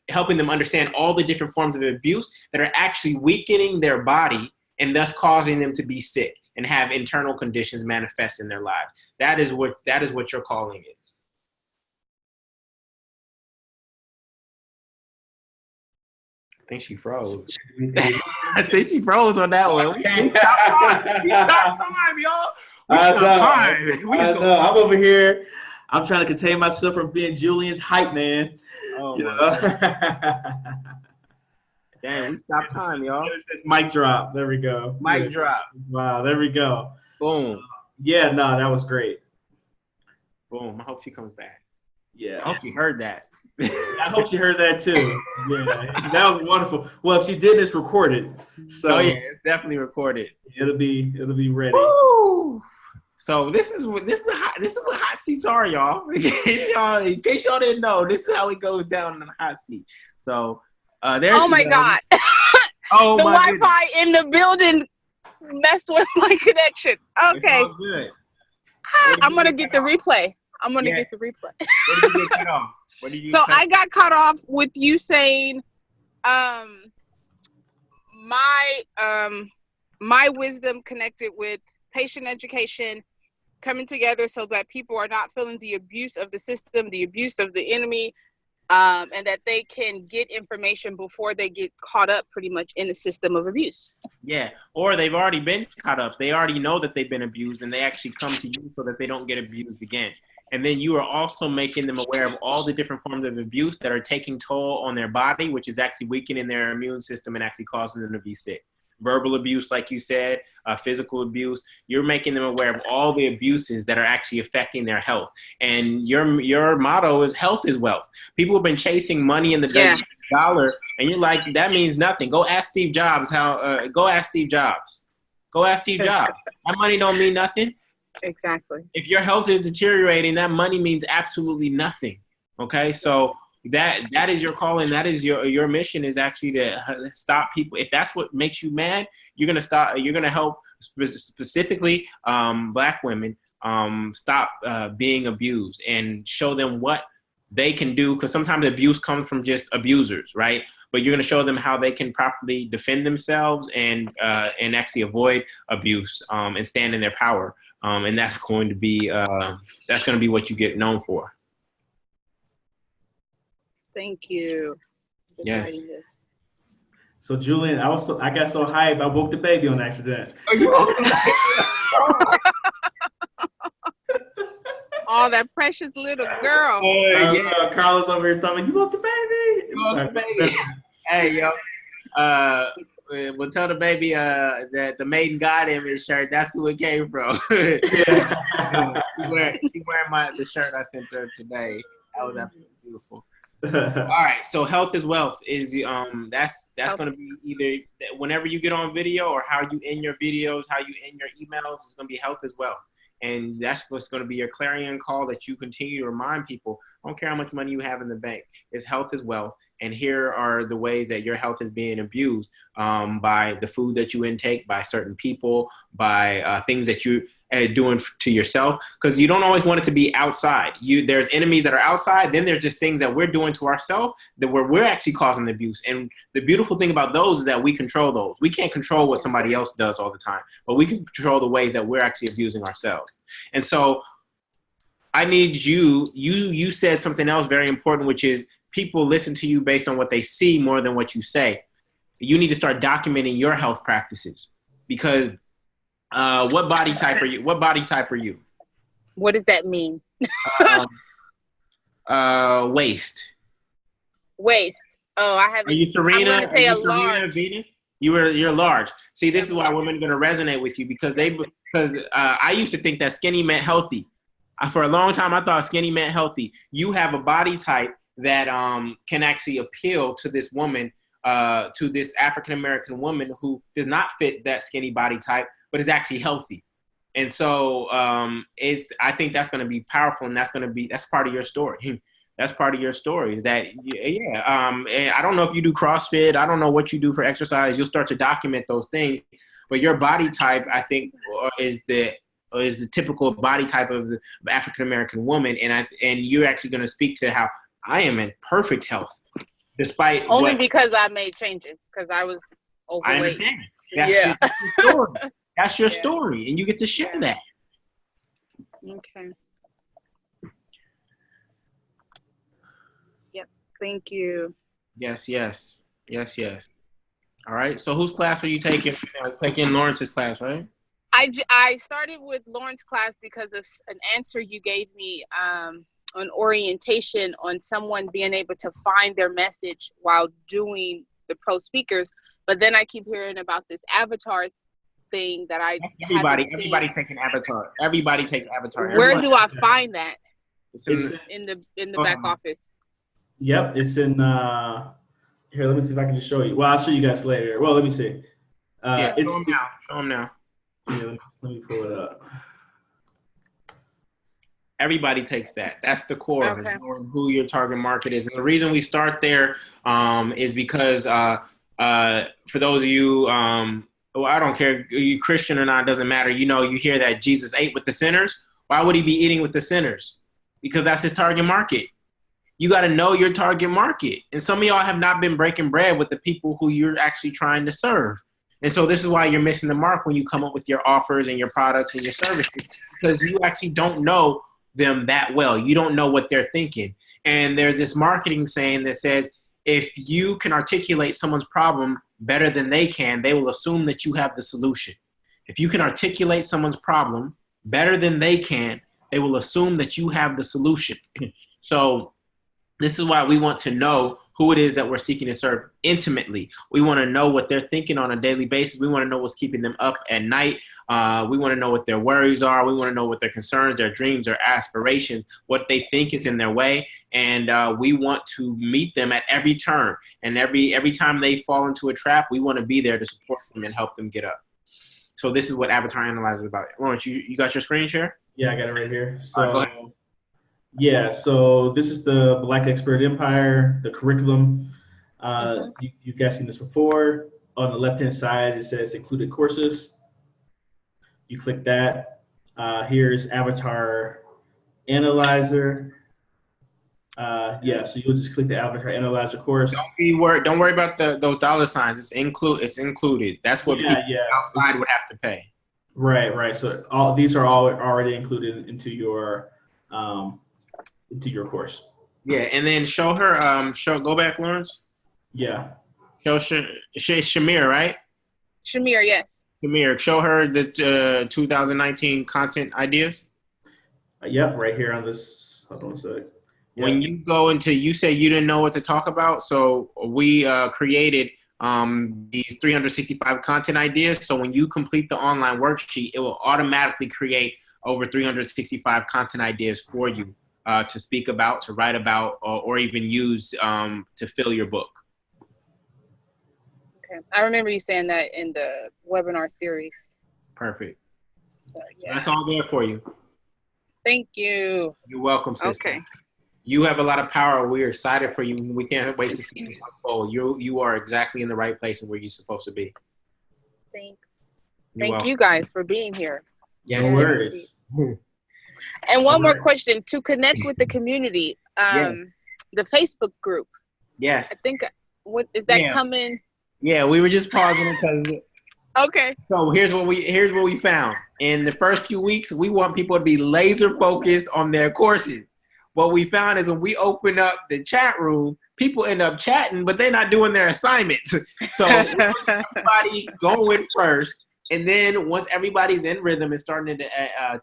helping them understand all the different forms of abuse that are actually weakening their body and thus causing them to be sick and have internal conditions manifest in their lives. That is what your calling is. I think she froze. I think she froze on that one. We stop time, y'all. I know. I'm over here. I'm trying to contain myself from being Julian's hype man. Oh, my. Damn, we stopped time, y'all. It says mic drop. There we go. Mic drop. Wow, there we go. Boom. Yeah, no, that was great. Boom. I hope she comes back. Yeah. I hope she heard that. I hope she heard that too. Yeah, that was wonderful. Well, if she did, it's recorded. So yeah, it's definitely recorded. It'll be ready. Woo! So this is what hot seats are, y'all. In case y'all didn't know, this is how it goes down in the hot seat. So there's. Oh my God! Oh the my Wi-Fi in the building messed with my connection. Okay. Good. I'm gonna get the replay. I'm gonna get the replay. Where did you get cut off? I got cut off with you saying, my wisdom connected with patient education coming together so that people are not feeling the abuse of the system, the abuse of the enemy, and that they can get information before they get caught up pretty much in the system of abuse. Yeah, or they've already been caught up. They already know that they've been abused, and they actually come to you so that they don't get abused again. And then you are also making them aware of all the different forms of abuse that are taking toll on their body, which is actually weakening their immune system and actually causing them to be sick. Verbal abuse, like you said, physical abuse. You're making them aware of all the abuses that are actually affecting their health. And your motto is health is wealth. People have been chasing money in the dollar, and you're like, that means nothing. Go ask Steve Jobs Go ask Steve Jobs. That money don't mean nothing. Exactly. If your health is deteriorating, that money means absolutely nothing. Okay, so that is your calling. That is your mission, is actually to stop people. If that's what makes you mad, you're gonna help specifically Black women stop being abused and show them what they can do, because sometimes abuse comes from just abusers, right? But you're going to show them how they can properly defend themselves and actually avoid abuse and stand in their power. And that's going to be what you get known for. Thank you. Yes. So Julian, I got so hyped, I woke the baby on accident. Oh, you woke the baby? Oh, that precious little girl. Carlos over here talking, you woke the baby. You woke the baby. Hey, yo. We'll tell the baby that the Maiden God image shirt, that's who it came from. She's wearing the shirt I sent her today. That was absolutely beautiful. All right, so health is wealth is that's going to be either whenever you get on video or how you end your videos, how you end your emails. It's going to be health is wealth, and that's what's going to be your clarion call that you continue to remind people. I don't care how much money you have in the bank. It's health is wealth, and here are the ways that your health is being abused by the food that you intake, by certain people, by things that you doing to yourself, because you don't always want it to be outside. There's enemies that are outside, then there's just things that we're doing to ourselves that we're actually causing the abuse. And the beautiful thing about those is that we control those. We can't control what somebody else does all the time, but we can control the ways that we're actually abusing ourselves. And so I need you said something else very important, which is people listen to you based on what they see more than what you say. You need to start documenting your health practices, because what body type are you? What body type are you? What does that mean? Waist. Waist. Oh, I haven't. Are you Serena? I'm gonna say are a you Serena large. Venus? You're large. See, this is why women are going to resonate with you, because I used to think that skinny meant healthy. For a long time, I thought skinny meant healthy. You have a body type that can actually appeal to this woman, to this African-American woman who does not fit that skinny body type, but is actually healthy. And so I think that's going to be powerful, and that's part of your story. That's part of your story, is that, and I don't know if you do CrossFit. I don't know what you do for exercise. You'll start to document those things, but your body type, I think, is the typical body type of the African-American woman. And you're actually going to speak to how I am in perfect health, despite only because I made changes, because I was overweight. I understand. That's your story. That's your story, and you get to share that. Okay. Yep. Thank you. Yes. All right. So whose class are you taking? Taking Lawrence's class, right? I started with Lauren's class because of an answer you gave me on orientation on someone being able to find their message while doing the pro speakers. But then I keep hearing about this avatar thing that everybody's taking avatar. Everybody takes avatar. Where do I find that? It's in the back office. Yep, it's in here. Let me see if I can just show you. Well, I'll show you guys later. Well, let me see. Show them now. Yeah, let me pull it up. Everybody takes that. That's the core of it, who your target market is. And the reason we start there is because for those of you, well, I don't care, you Christian or not, doesn't matter. You hear that Jesus ate with the sinners. Why would he be eating with the sinners? Because that's his target market. You got to know your target market. And some of y'all have not been breaking bread with the people who you're actually trying to serve. And so this is why you're missing the mark when you come up with your offers and your products and your services, because you actually don't know them that well. You don't know what they're thinking. And there's this marketing saying that says, if you can articulate someone's problem better than they can, they will assume that you have the solution. If you can articulate someone's problem better than they can, they will assume that you have the solution. So this is why we want to know who it is that we're seeking to serve intimately. We want to know what they're thinking on a daily basis. We want to know what's keeping them up at night. We want to know what their worries are. We want to know what their concerns, their dreams, their aspirations, what they think is in their way. And we want to meet them at every turn. And every time they fall into a trap, we want to be there to support them and help them get up. So this is what Avatar Analyzer is about. Lawrence, you got your screen share? Yeah, I got it right here. So yeah, so this is the Black Expert Empire, the curriculum. You guys seen this before. On the left-hand side, it says included courses. You click that. Here's Avatar Analyzer. So you'll just click the Avatar Analyzer course. Don't worry about those dollar signs. It's included. That's what people outside would have to pay. Right. So all these are all already included into your course. Yeah, and then show her. Go back, Lawrence. Yeah. Show Shamir, right? Shamir, yes. Shamir, show her the 2019 content ideas. Yep, right here on this. Hold on a sec. Yep. When you go into, you say you didn't know what to talk about, so we created these 365 content ideas. So when you complete the online worksheet, it will automatically create over 365 content ideas for you to speak about, to write about, or even use to fill your book. Okay. I remember you saying that in the webinar series. Perfect. So, yeah. That's all there for you. Thank you. You're welcome, sister. Okay. You have a lot of power. We're excited for you. We can't wait to see you unfold. You are exactly in the right place and where you're supposed to be. Thanks. Thank you guys for being here. Yes, no worries. And one more question to connect with the community. The Facebook group. Yes. I think, what is that coming? Yeah, we were just pausing because. Okay. So here's what we found. In the first few weeks, we want people to be laser focused on their courses. What we found is when we open up the chat room, people end up chatting, but they're not doing their assignments. So everybody going first. And then once everybody's in rhythm and starting to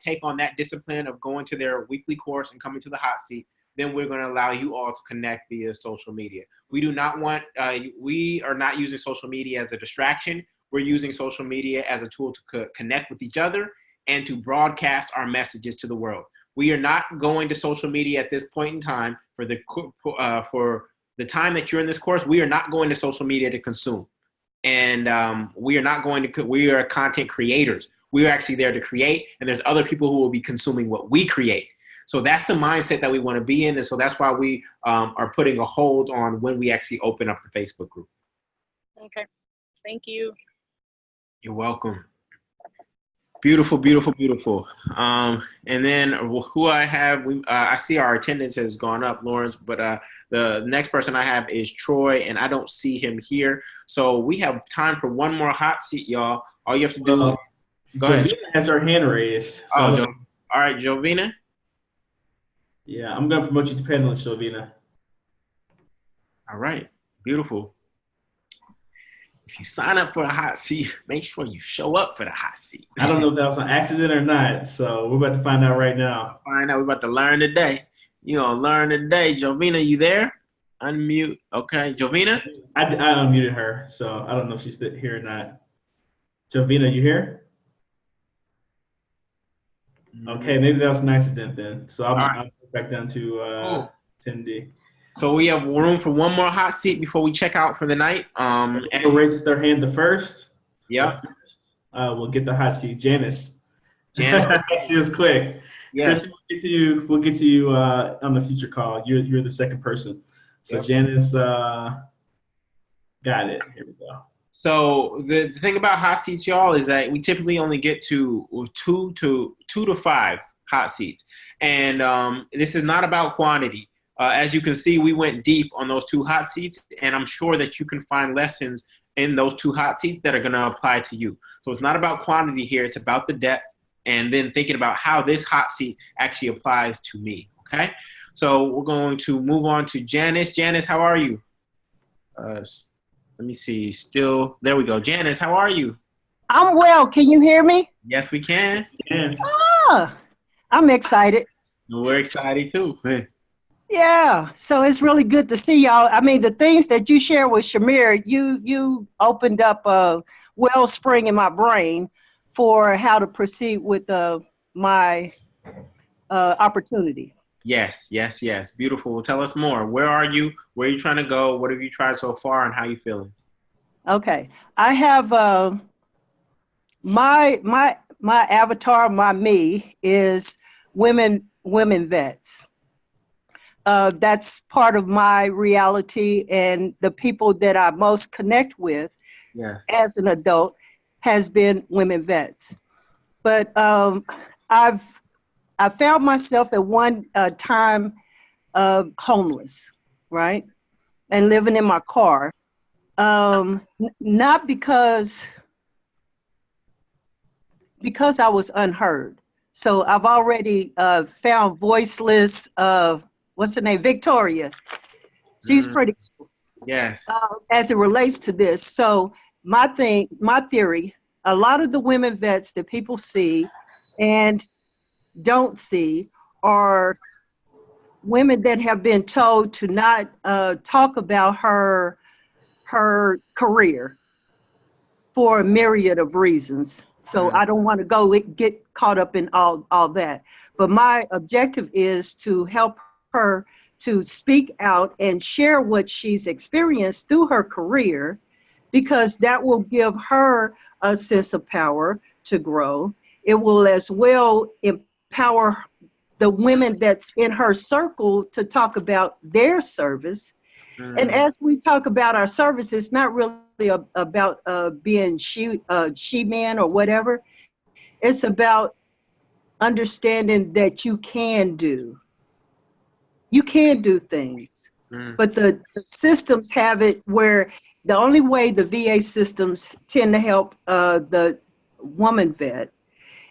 take on that discipline of going to their weekly course and coming to the hot seat, then we're going to allow you all to connect via social media. We do not want, we are not using social media as a distraction. We're using social media as a tool to connect with each other and to broadcast our messages to the world. We are not going to social media at this point in time for the time that you're in this course. We are not going to social media to consume. And we are not going to, we are content creators. We are actually there to create, and there's other people who will be consuming what we create. So that's the mindset that we want to be in. And so that's why we are putting a hold on when we actually open up the Facebook group. Okay. Thank you. You're welcome. Beautiful, beautiful, beautiful. And then who I have, I see our attendance has gone up, Lawrence, but the next person I have is Troy, and I don't see him here. So we have time for one more hot seat, y'all. All you have to do is go ahead. Jovina has her hand raised. So all right, Jovina. Yeah, I'm going to promote you to panelist, Jovina. All right, beautiful. If you sign up for a hot seat, make sure you show up for the hot seat. I don't know if that was an accident or not, so we're about to find out right now. We're about to learn today. You're going to learn today. Jovina, you there? Unmute. Okay, Jovina? I unmuted her, so I don't know if she's here or not. Jovina, you here? Okay, maybe that was an accident then. So I'll go back down to 10D. So we have room for one more hot seat before we check out for the night. And who raises their hand the first? Yeah. We'll get the hot seat. Janice. Janice. She was quick. Yes. Chris, we'll get to you on the future call. You're the second person. So yep. Janice got it. Here we go. So the thing about hot seats, y'all, is that we typically only get to two to five hot seats. And this is not about quantity. As you can see, we went deep on those 2 hot seats, and I'm sure that you can find lessons in those 2 hot seats that are going to apply to you. So it's not about quantity here. It's about the depth, and then thinking about how this hot seat actually applies to me, okay? So we're going to move on to Janice. Janice, how are you? Let me see. Still, there we go. Janice, how are you? I'm well. Can you hear me? Yes, we can. Yeah. I'm excited. We're excited, too. Yeah, so it's really good to see y'all. I mean, the things that you share with Shamir, you opened up a wellspring in my brain for how to proceed with my opportunity. Yes. Beautiful. Well, tell us more. Where are you? Where are you trying to go? What have you tried so far, and how are you feeling? Okay, I have my avatar, my me is women vets. That's part of my reality, and the people that I most connect with as an adult has been women vets. But I found myself at one time homeless, right? And living in my car. Not because I was unheard. So I've already found voiceless what's her name? Victoria. She's pretty cool. Yes. As it relates to this. So my theory, a lot of the women vets that people see and don't see are women that have been told to not talk about her career for a myriad of reasons. So I don't want to get caught up in all that. But my objective is to help her to speak out and share what she's experienced through her career, because that will give her a sense of power to grow. It will as well empower the women that's in her circle to talk about their service. And as we talk about our service, it's not really about being she-man or whatever. It's about understanding that you can do things. But the systems have it where the only way the VA systems tend to help the woman vet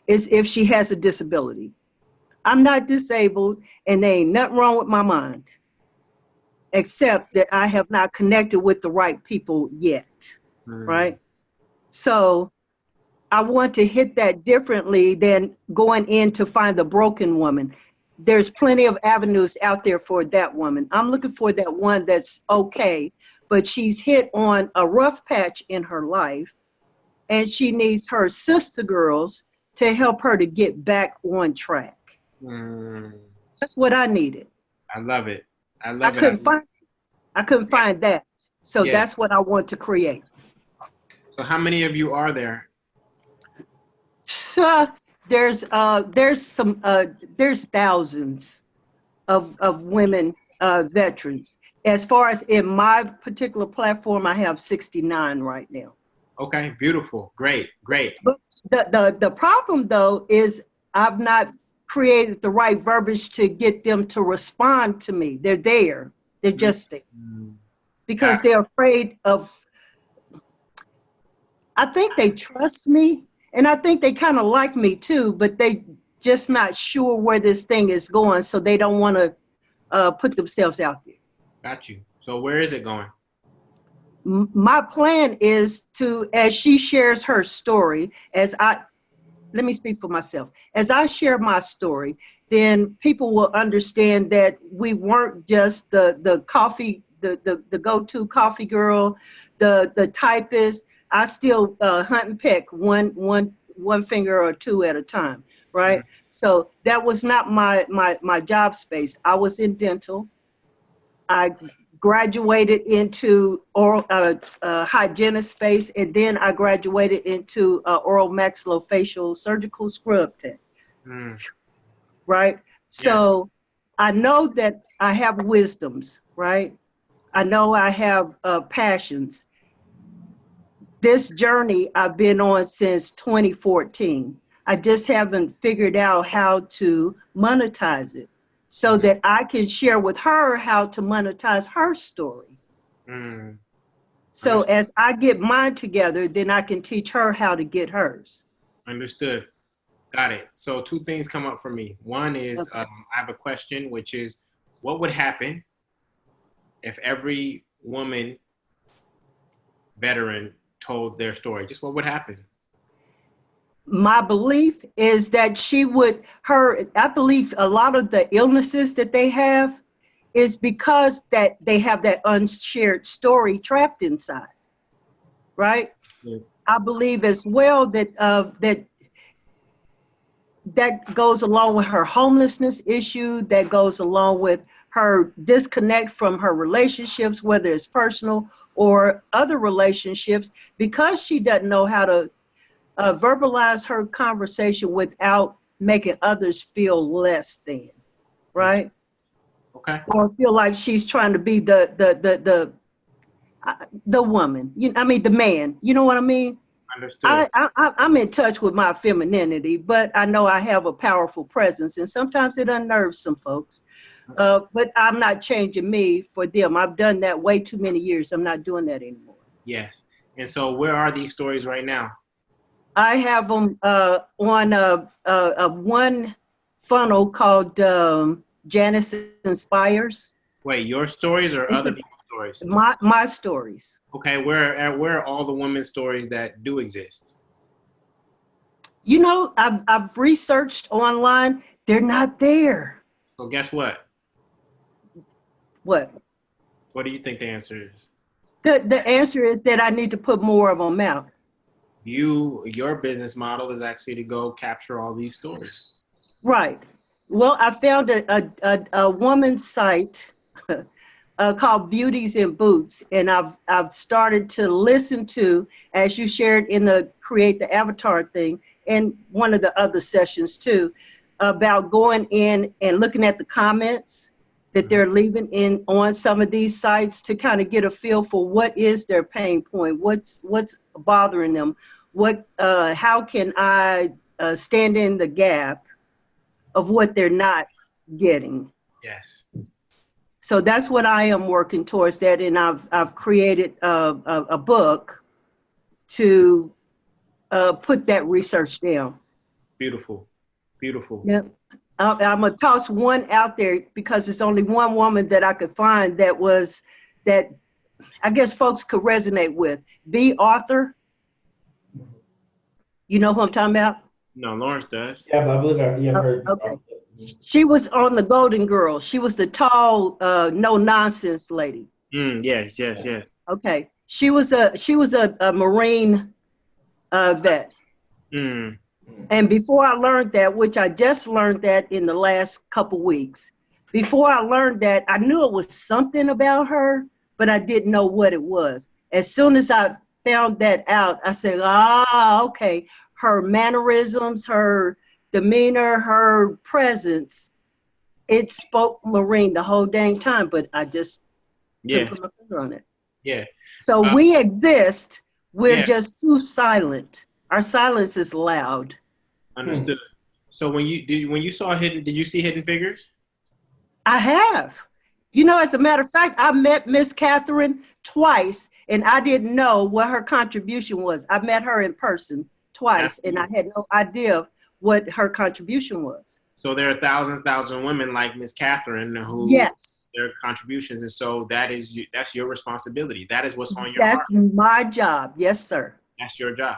is if she has a disability. I'm not disabled, and there ain't nothing wrong with my mind, except that I have not connected with the right people yet, right? So I want to hit that differently than going in to find the broken woman. There's plenty of avenues out there for that woman. I'm looking for that one that's okay, but she's hit on a rough patch in her life, and she needs her sister girls to help her to get back on track. That's what I needed. I love it. I couldn't find that. So that's what I want to create. So how many of you are there? There's thousands of women veterans. As far as in my particular platform, I have 69 right now. Okay, beautiful, great. But the problem though is I've not created the right verbiage to get them to respond to me. They're there. They're just there. Because they're afraid of, I think they trust me, and I think they kind of like me too, but they just not sure where this thing is going, so they don't want to put themselves out there. Got you. So where is it going? My plan is to, as she shares her story, let me speak for myself. As I share my story, then people will understand that we weren't just the coffee, the go-to coffee girl, the typist. I still hunt and peck one finger or two at a time, right? So that was not my job space. I was in dental. I graduated into oral hygienist space, and then I graduated into oral maxillofacial surgical scrub tech. Right? So I know that I have wisdoms, right? I know I have passions. This journey I've been on since 2014. I just haven't figured out how to monetize it, so that I can share with her how to monetize her story. So as I get mine together, then I can teach her how to get hers. Understood. Got it. So two things come up for me. One is I have a question, which is, what would happen if every woman veteran told their story? Just what would happen? My belief is that I believe a lot of the illnesses that they have is because that they have that unshared story trapped inside, right? I believe as well that that goes along with her homelessness issue, that goes along with her disconnect from her relationships, whether it's personal or other relationships, because she doesn't know how to verbalize her conversation without making others feel less than, right? Okay. Or feel like she's trying to be the woman. The man. You know what I mean? Understood. I'm in touch with my femininity, but I know I have a powerful presence, and sometimes it unnerves some folks. But I'm not changing me for them. I've done that way too many years. I'm not doing that anymore. Yes. And so where are these stories right now? I have them on a one funnel called Janice Inspires. Wait, your stories or other people's stories? My stories. Okay, where are all the women's stories that do exist? I've researched online. They're not there. So guess what? What? What do you think the answer is? The answer is that I need to put more of them out. Your business model is actually to go capture all these stories. Right. Well, I found a woman's site called Beauties in Boots, and I've started to listen to, as you shared in the Create the Avatar thing, and one of the other sessions too, about going in and looking at the comments that they're leaving in on some of these sites to kind of get a feel for what is their pain point, what's bothering them, how can I stand in the gap of what they're not getting. Yes. So that's what I am working towards, that, and I've created a book to put that research down. Beautiful, beautiful. Yep. I'm gonna toss one out there because it's only one woman that I could find that I guess folks could resonate with. B. Arthur. You know who I'm talking about? No, Lawrence does. Yeah, but I believe I've heard. Okay. She was on the Golden Girls. She was the tall, no nonsense lady. Yes. Okay. She was a Marine vet. And before I learned that, which I just learned that in the last couple weeks, before I learned that, I knew it was something about her, but I didn't know what it was. As soon as I found that out, I said, okay, her mannerisms, her demeanor, her presence, it spoke Marine the whole dang time, but I just couldn't put my finger on it. Yeah. So we exist, we're just too silent. Our silence is loud. Understood. So when you saw did you see Hidden Figures? I have. You know, as a matter of fact, I met Miss Catherine twice, and I didn't know what her contribution was. I met her in person twice, and I had no idea what her contribution was. So there are thousands of women like Miss Catherine who their contributions, and so that's your responsibility. That is what's on your heart. That's my job. Yes, sir. That's your job.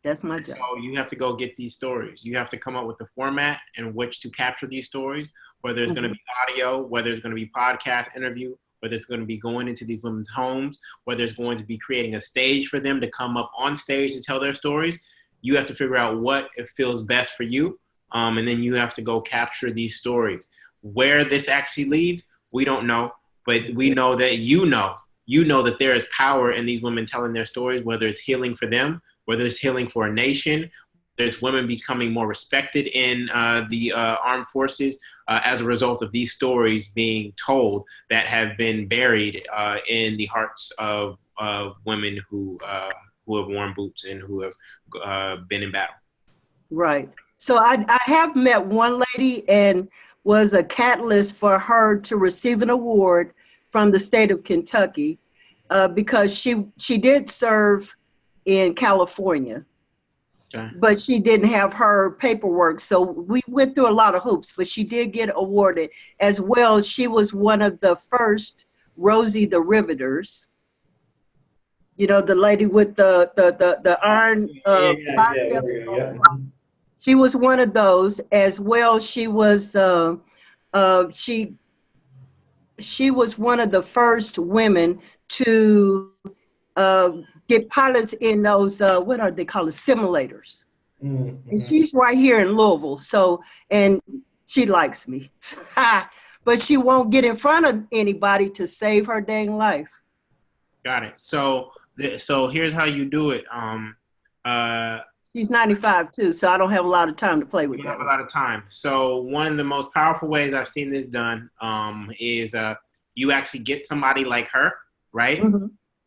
That's my job. So you have to go get these stories. You have to come up with a format in which to capture these stories, whether it's going to be audio, whether it's going to be podcast interview, whether it's going to be going into these women's homes, whether it's going to be creating a stage for them to come up on stage to tell their stories. You have to figure out what it feels best for you. And then you have to go capture these stories. Where this actually leads, we don't know, but we know that you know that there is power in these women telling their stories, whether it's healing for them, whether it's healing for a nation, there's women becoming more respected in the armed forces as a result of these stories being told that have been buried in the hearts of women who have worn boots and who have been in battle. Right. So I have met one lady and was a catalyst for her to receive an award from the state of Kentucky because she did serve in California, but she didn't have her paperwork. So we went through a lot of hoops, but she did get awarded as well. She was one of the first Rosie the Riveters. You know, the lady with the iron biceps. She was one of those as well. She was she was one of the first women to get pilots in those what are they called, simulators. And she's right here in Louisville. So, and she likes me, but she won't get in front of anybody to save her dang life. Got it. So here's how you do it. She's 95 too, so I don't have a lot of time to play with. You have a lot of time. So one of the most powerful ways I've seen this done is you actually get somebody like her, right?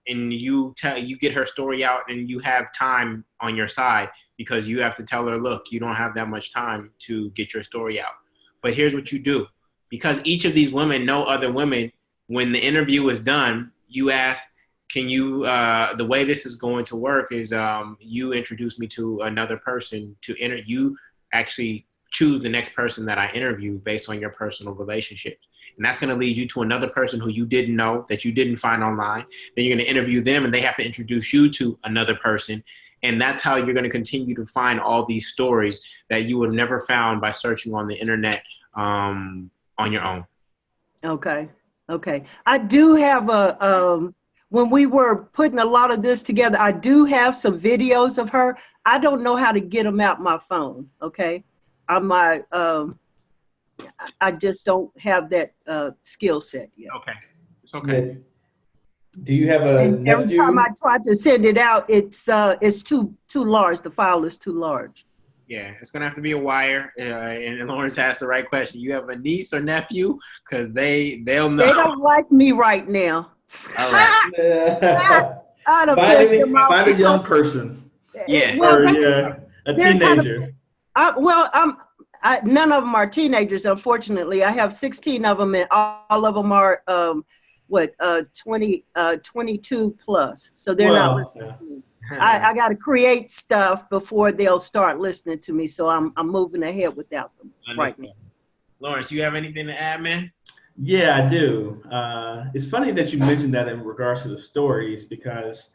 And you get her story out, and you have time on your side because you have to tell her, look, you don't have that much time to get your story out. But here's what you do. Because each of these women know other women, when the interview is done, you ask, can you, the way this is going to work is you introduce me to another person you actually choose the next person that I interview based on your personal relationships. And that's going to lead you to another person who you didn't know, that you didn't find online. Then you're going to interview them, and they have to introduce you to another person. And that's how you're going to continue to find all these stories that you would have never found by searching on the internet on your own. Okay. I do have when we were putting a lot of this together, I do have some videos of her. I don't know how to get them out my phone. Okay. I just don't have that skill set yet. Okay. It's okay. Yeah. Do you have a nephew? Every time I try to send it out, it's too large. The file is too large. Yeah, it's gonna have to be a wire. And Lawrence asked the right question. You have a niece or nephew? Because they'll know. They don't like me right now. All right. Find a young person. Yeah. Well, a teenager. None of them are teenagers, unfortunately. I have 16 of them, and all of them are 22 plus. So they're not listening to me. I got to create stuff before they'll start listening to me. So I'm moving ahead without them right now. Lawrence, you have anything to add, man? Yeah, I do. It's funny that you mentioned that in regards to the stories, because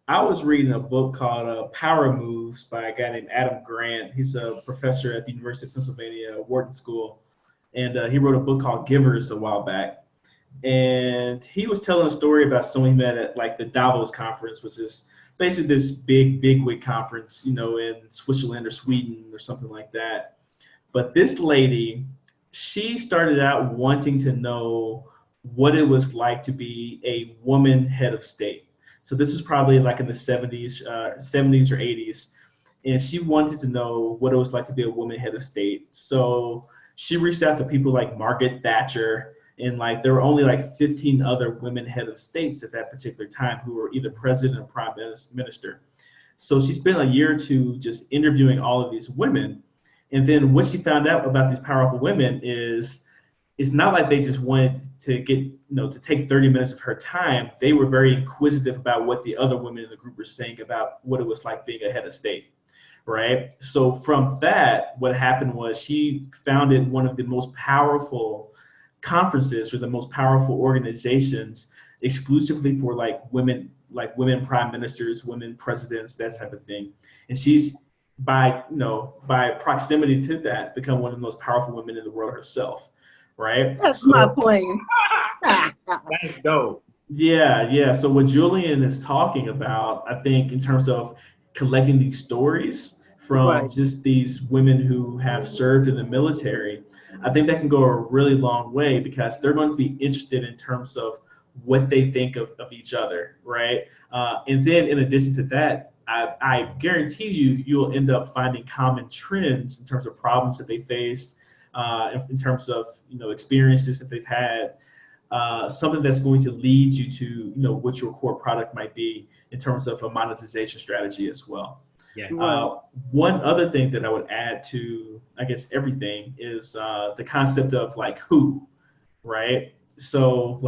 I was reading a book called Power Moves by a guy named Adam Grant. He's a professor at the University of Pennsylvania, Wharton School. And he wrote a book called Givers a while back. And he was telling a story about someone he met at like the Davos conference, which is basically this bigwig conference, in Switzerland or Sweden or something like that. But this lady, she started out wanting to know what it was like to be a woman head of state. So this is probably like in the 70s or 80s. And she wanted to know what it was like to be a woman head of state. So she reached out to people like Margaret Thatcher, and like there were only like 15 other women head of states at that particular time who were either president or prime minister. So she spent a year or two just interviewing all of these women. And then what she found out about these powerful women is it's not like they just wanted to get, to take 30 minutes of her time. They were very inquisitive about what the other women in the group were saying about what it was like being a head of state, right? So from that, what happened was she founded one of the most powerful conferences or the most powerful organizations exclusively for women prime ministers, women presidents, that type of thing. And she's by proximity to that become one of the most powerful women in the world herself, right? That's my point. That's dope. Yeah. So what Julian is talking about, I think, in terms of collecting these stories from just these women who have served in the military, I think that can go a really long way, because they're going to be interested in terms of what they think of each other, right? And then in addition to that, I guarantee you'll end up finding common trends in terms of problems that they faced, in terms of experiences that they've had, something that's going to lead you to what your core product might be in terms of a monetization strategy as well. Yeah. One other thing that I would add to, I guess, everything is the concept of who, right? So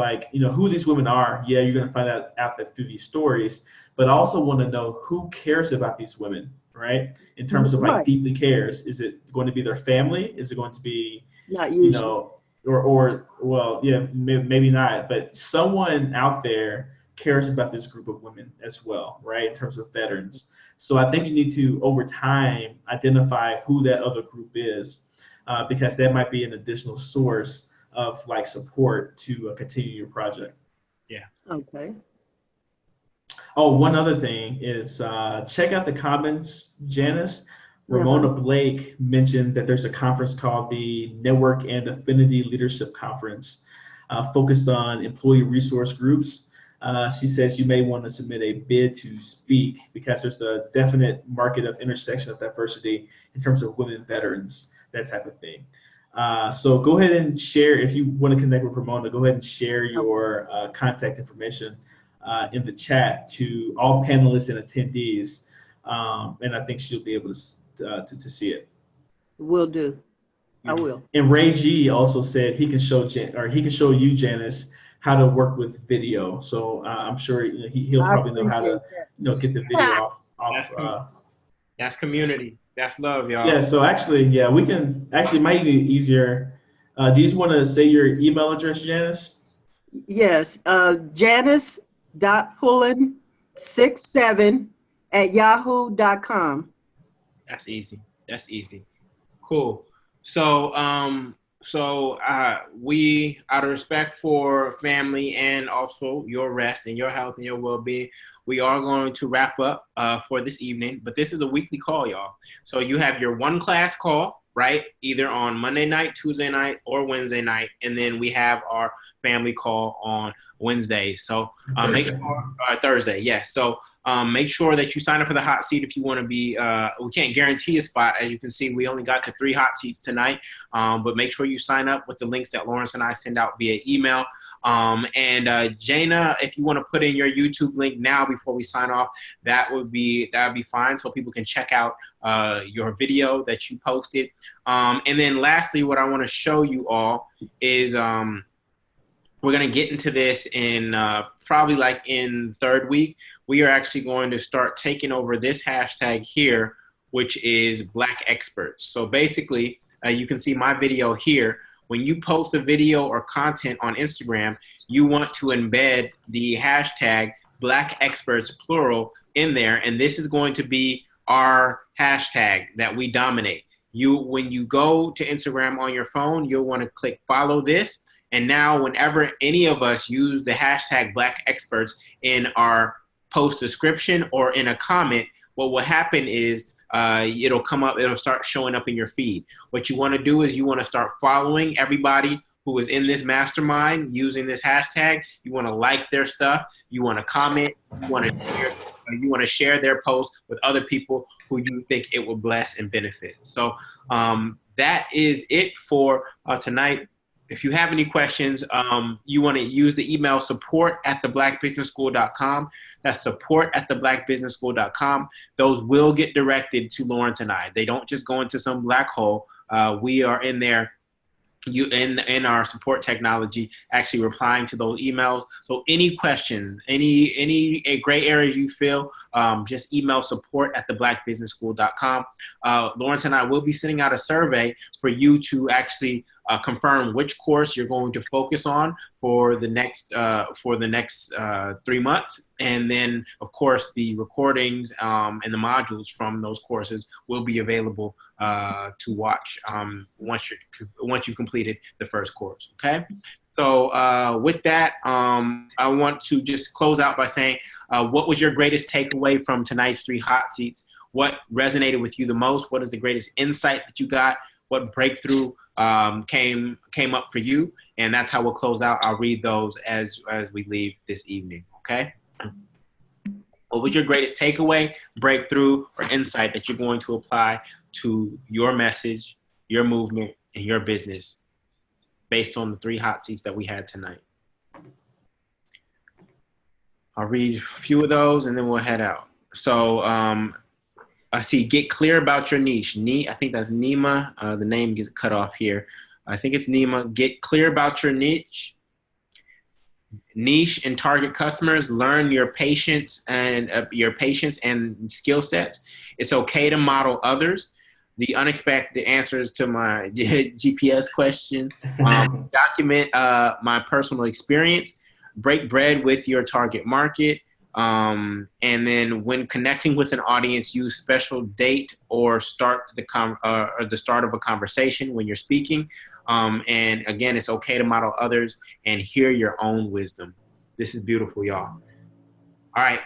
who these women are. Yeah, you're going to find out that through these stories, but I also want to know who cares about these women, right? In terms of deeply cares. Is it going to be their family? Is it going to be, not usually. maybe not, but someone out there cares about this group of women as well, right? In terms of veterans. So I think you need to, over time, identify who that other group is, because that might be an additional source of support to continue your project. Yeah. Okay. Oh, one other thing is check out the comments, Janice. Ramona Blake mentioned that there's a conference called the Network and Affinity Leadership Conference, focused on employee resource groups. She says you may want to submit a bid to speak, because there's a definite market of intersection of diversity in terms of women veterans, that type of thing. So go ahead and share, if you want to connect with Ramona, go ahead and share your contact information in the chat to all panelists and attendees, and I think she'll be able to see it. Will do. I will. And Ray G also said he can show you, Janice, how to work with video. So I'm sure he'll probably know how to get the video off. That's community. That's love, y'all. Yeah. So actually, we can might be easier. Do you just want to say your email address, Janice? Yes. Janice.pullen67@yahoo.com. That's easy. Cool. So we, out of respect for family and also your rest and your health and your well-being, we are going to wrap up for this evening. But this is a weekly call, y'all. So you have your one class call, right? Either on Monday night, Tuesday night, or Wednesday night. And then we have our family call on Wednesday. So make sure, Thursday, yes. So Make sure that you sign up for the hot seat if you want to be, we can't guarantee a spot. As you can see, we only got to 3 hot seats tonight, but make sure you sign up with the links that Lawrence and I send out via email. Jana, if you want to put in your YouTube link now before we sign off, that would be fine, so people can check out your video that you posted. And then lastly, what I want to show you all is we're going to get into this in probably like in third week. We are actually going to start taking over this hashtag here, which is Black Experts. So basically, you can see my video here. When you post a video or content on Instagram, you want to embed the hashtag Black Experts plural in there, and this is going to be our hashtag that we dominate. When you go to Instagram on your phone, you'll want to click follow this, and now whenever any of us use the hashtag Black Experts in our post description or in a comment, what will happen is it'll come up, it'll start showing up in your feed. What you want to do is you want to start following everybody who is in this mastermind using this hashtag. You want to like their stuff, you want to comment, you want to share their post with other people who you think it will bless and benefit. So that is it for tonight. If you have any questions, you want to use the email support@theblackbusinessschool.com. That's support@theblackbusinessschool.com. Those will get directed to Lawrence and I. They don't just go into some black hole. We are in there, in our support technology, actually replying to those emails. So any questions, any gray areas you feel, just email support@theblackbusinessschool.com. Lawrence and I will be sending out a survey for you to actually confirm which course you're going to focus on for the next 3 months, and then of course the recordings and the modules from those courses will be available to watch once you completed the first course. Okay, so with that, I want to just close out by saying, what was your greatest takeaway from tonight's 3 hot seats? What resonated with you the most? What is the greatest insight that you got? What breakthrough came up for you? And that's how we'll close out. I'll read those as we leave this evening. Okay. What was your greatest takeaway, breakthrough, or insight that you're going to apply to your message, your movement, and your business based on the 3 hot seats that we had tonight? I'll read a few of those and then we'll head out. So I see, get clear about your niche. I think that's Nima. The name gets cut off here. I think it's Nima. Get clear about your niche and target customers. Learn your patience and skill sets. It's okay to model others. The unexpected answers to my GPS question. Document my personal experience. Break bread with your target market. And then when connecting with an audience, use special date or start the start of a conversation when you're speaking. And again, it's okay to model others and hear your own wisdom. This is beautiful, y'all. All right.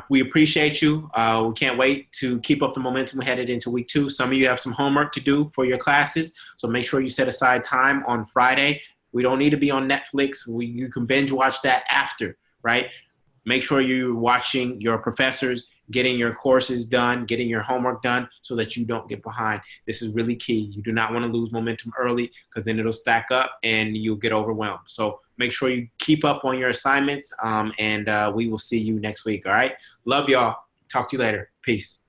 We appreciate you. We can't wait to keep up the momentum headed into week 2. Some of you have some homework to do for your classes, so make sure you set aside time on Friday. We don't need to be on Netflix. You can binge watch that after, right? Make sure you're watching your professors, getting your courses done, getting your homework done so that you don't get behind. This is really key. You do not want to lose momentum early because then it'll stack up and you'll get overwhelmed. So make sure you keep up on your assignments, and we will see you next week. All right. Love y'all. Talk to you later. Peace.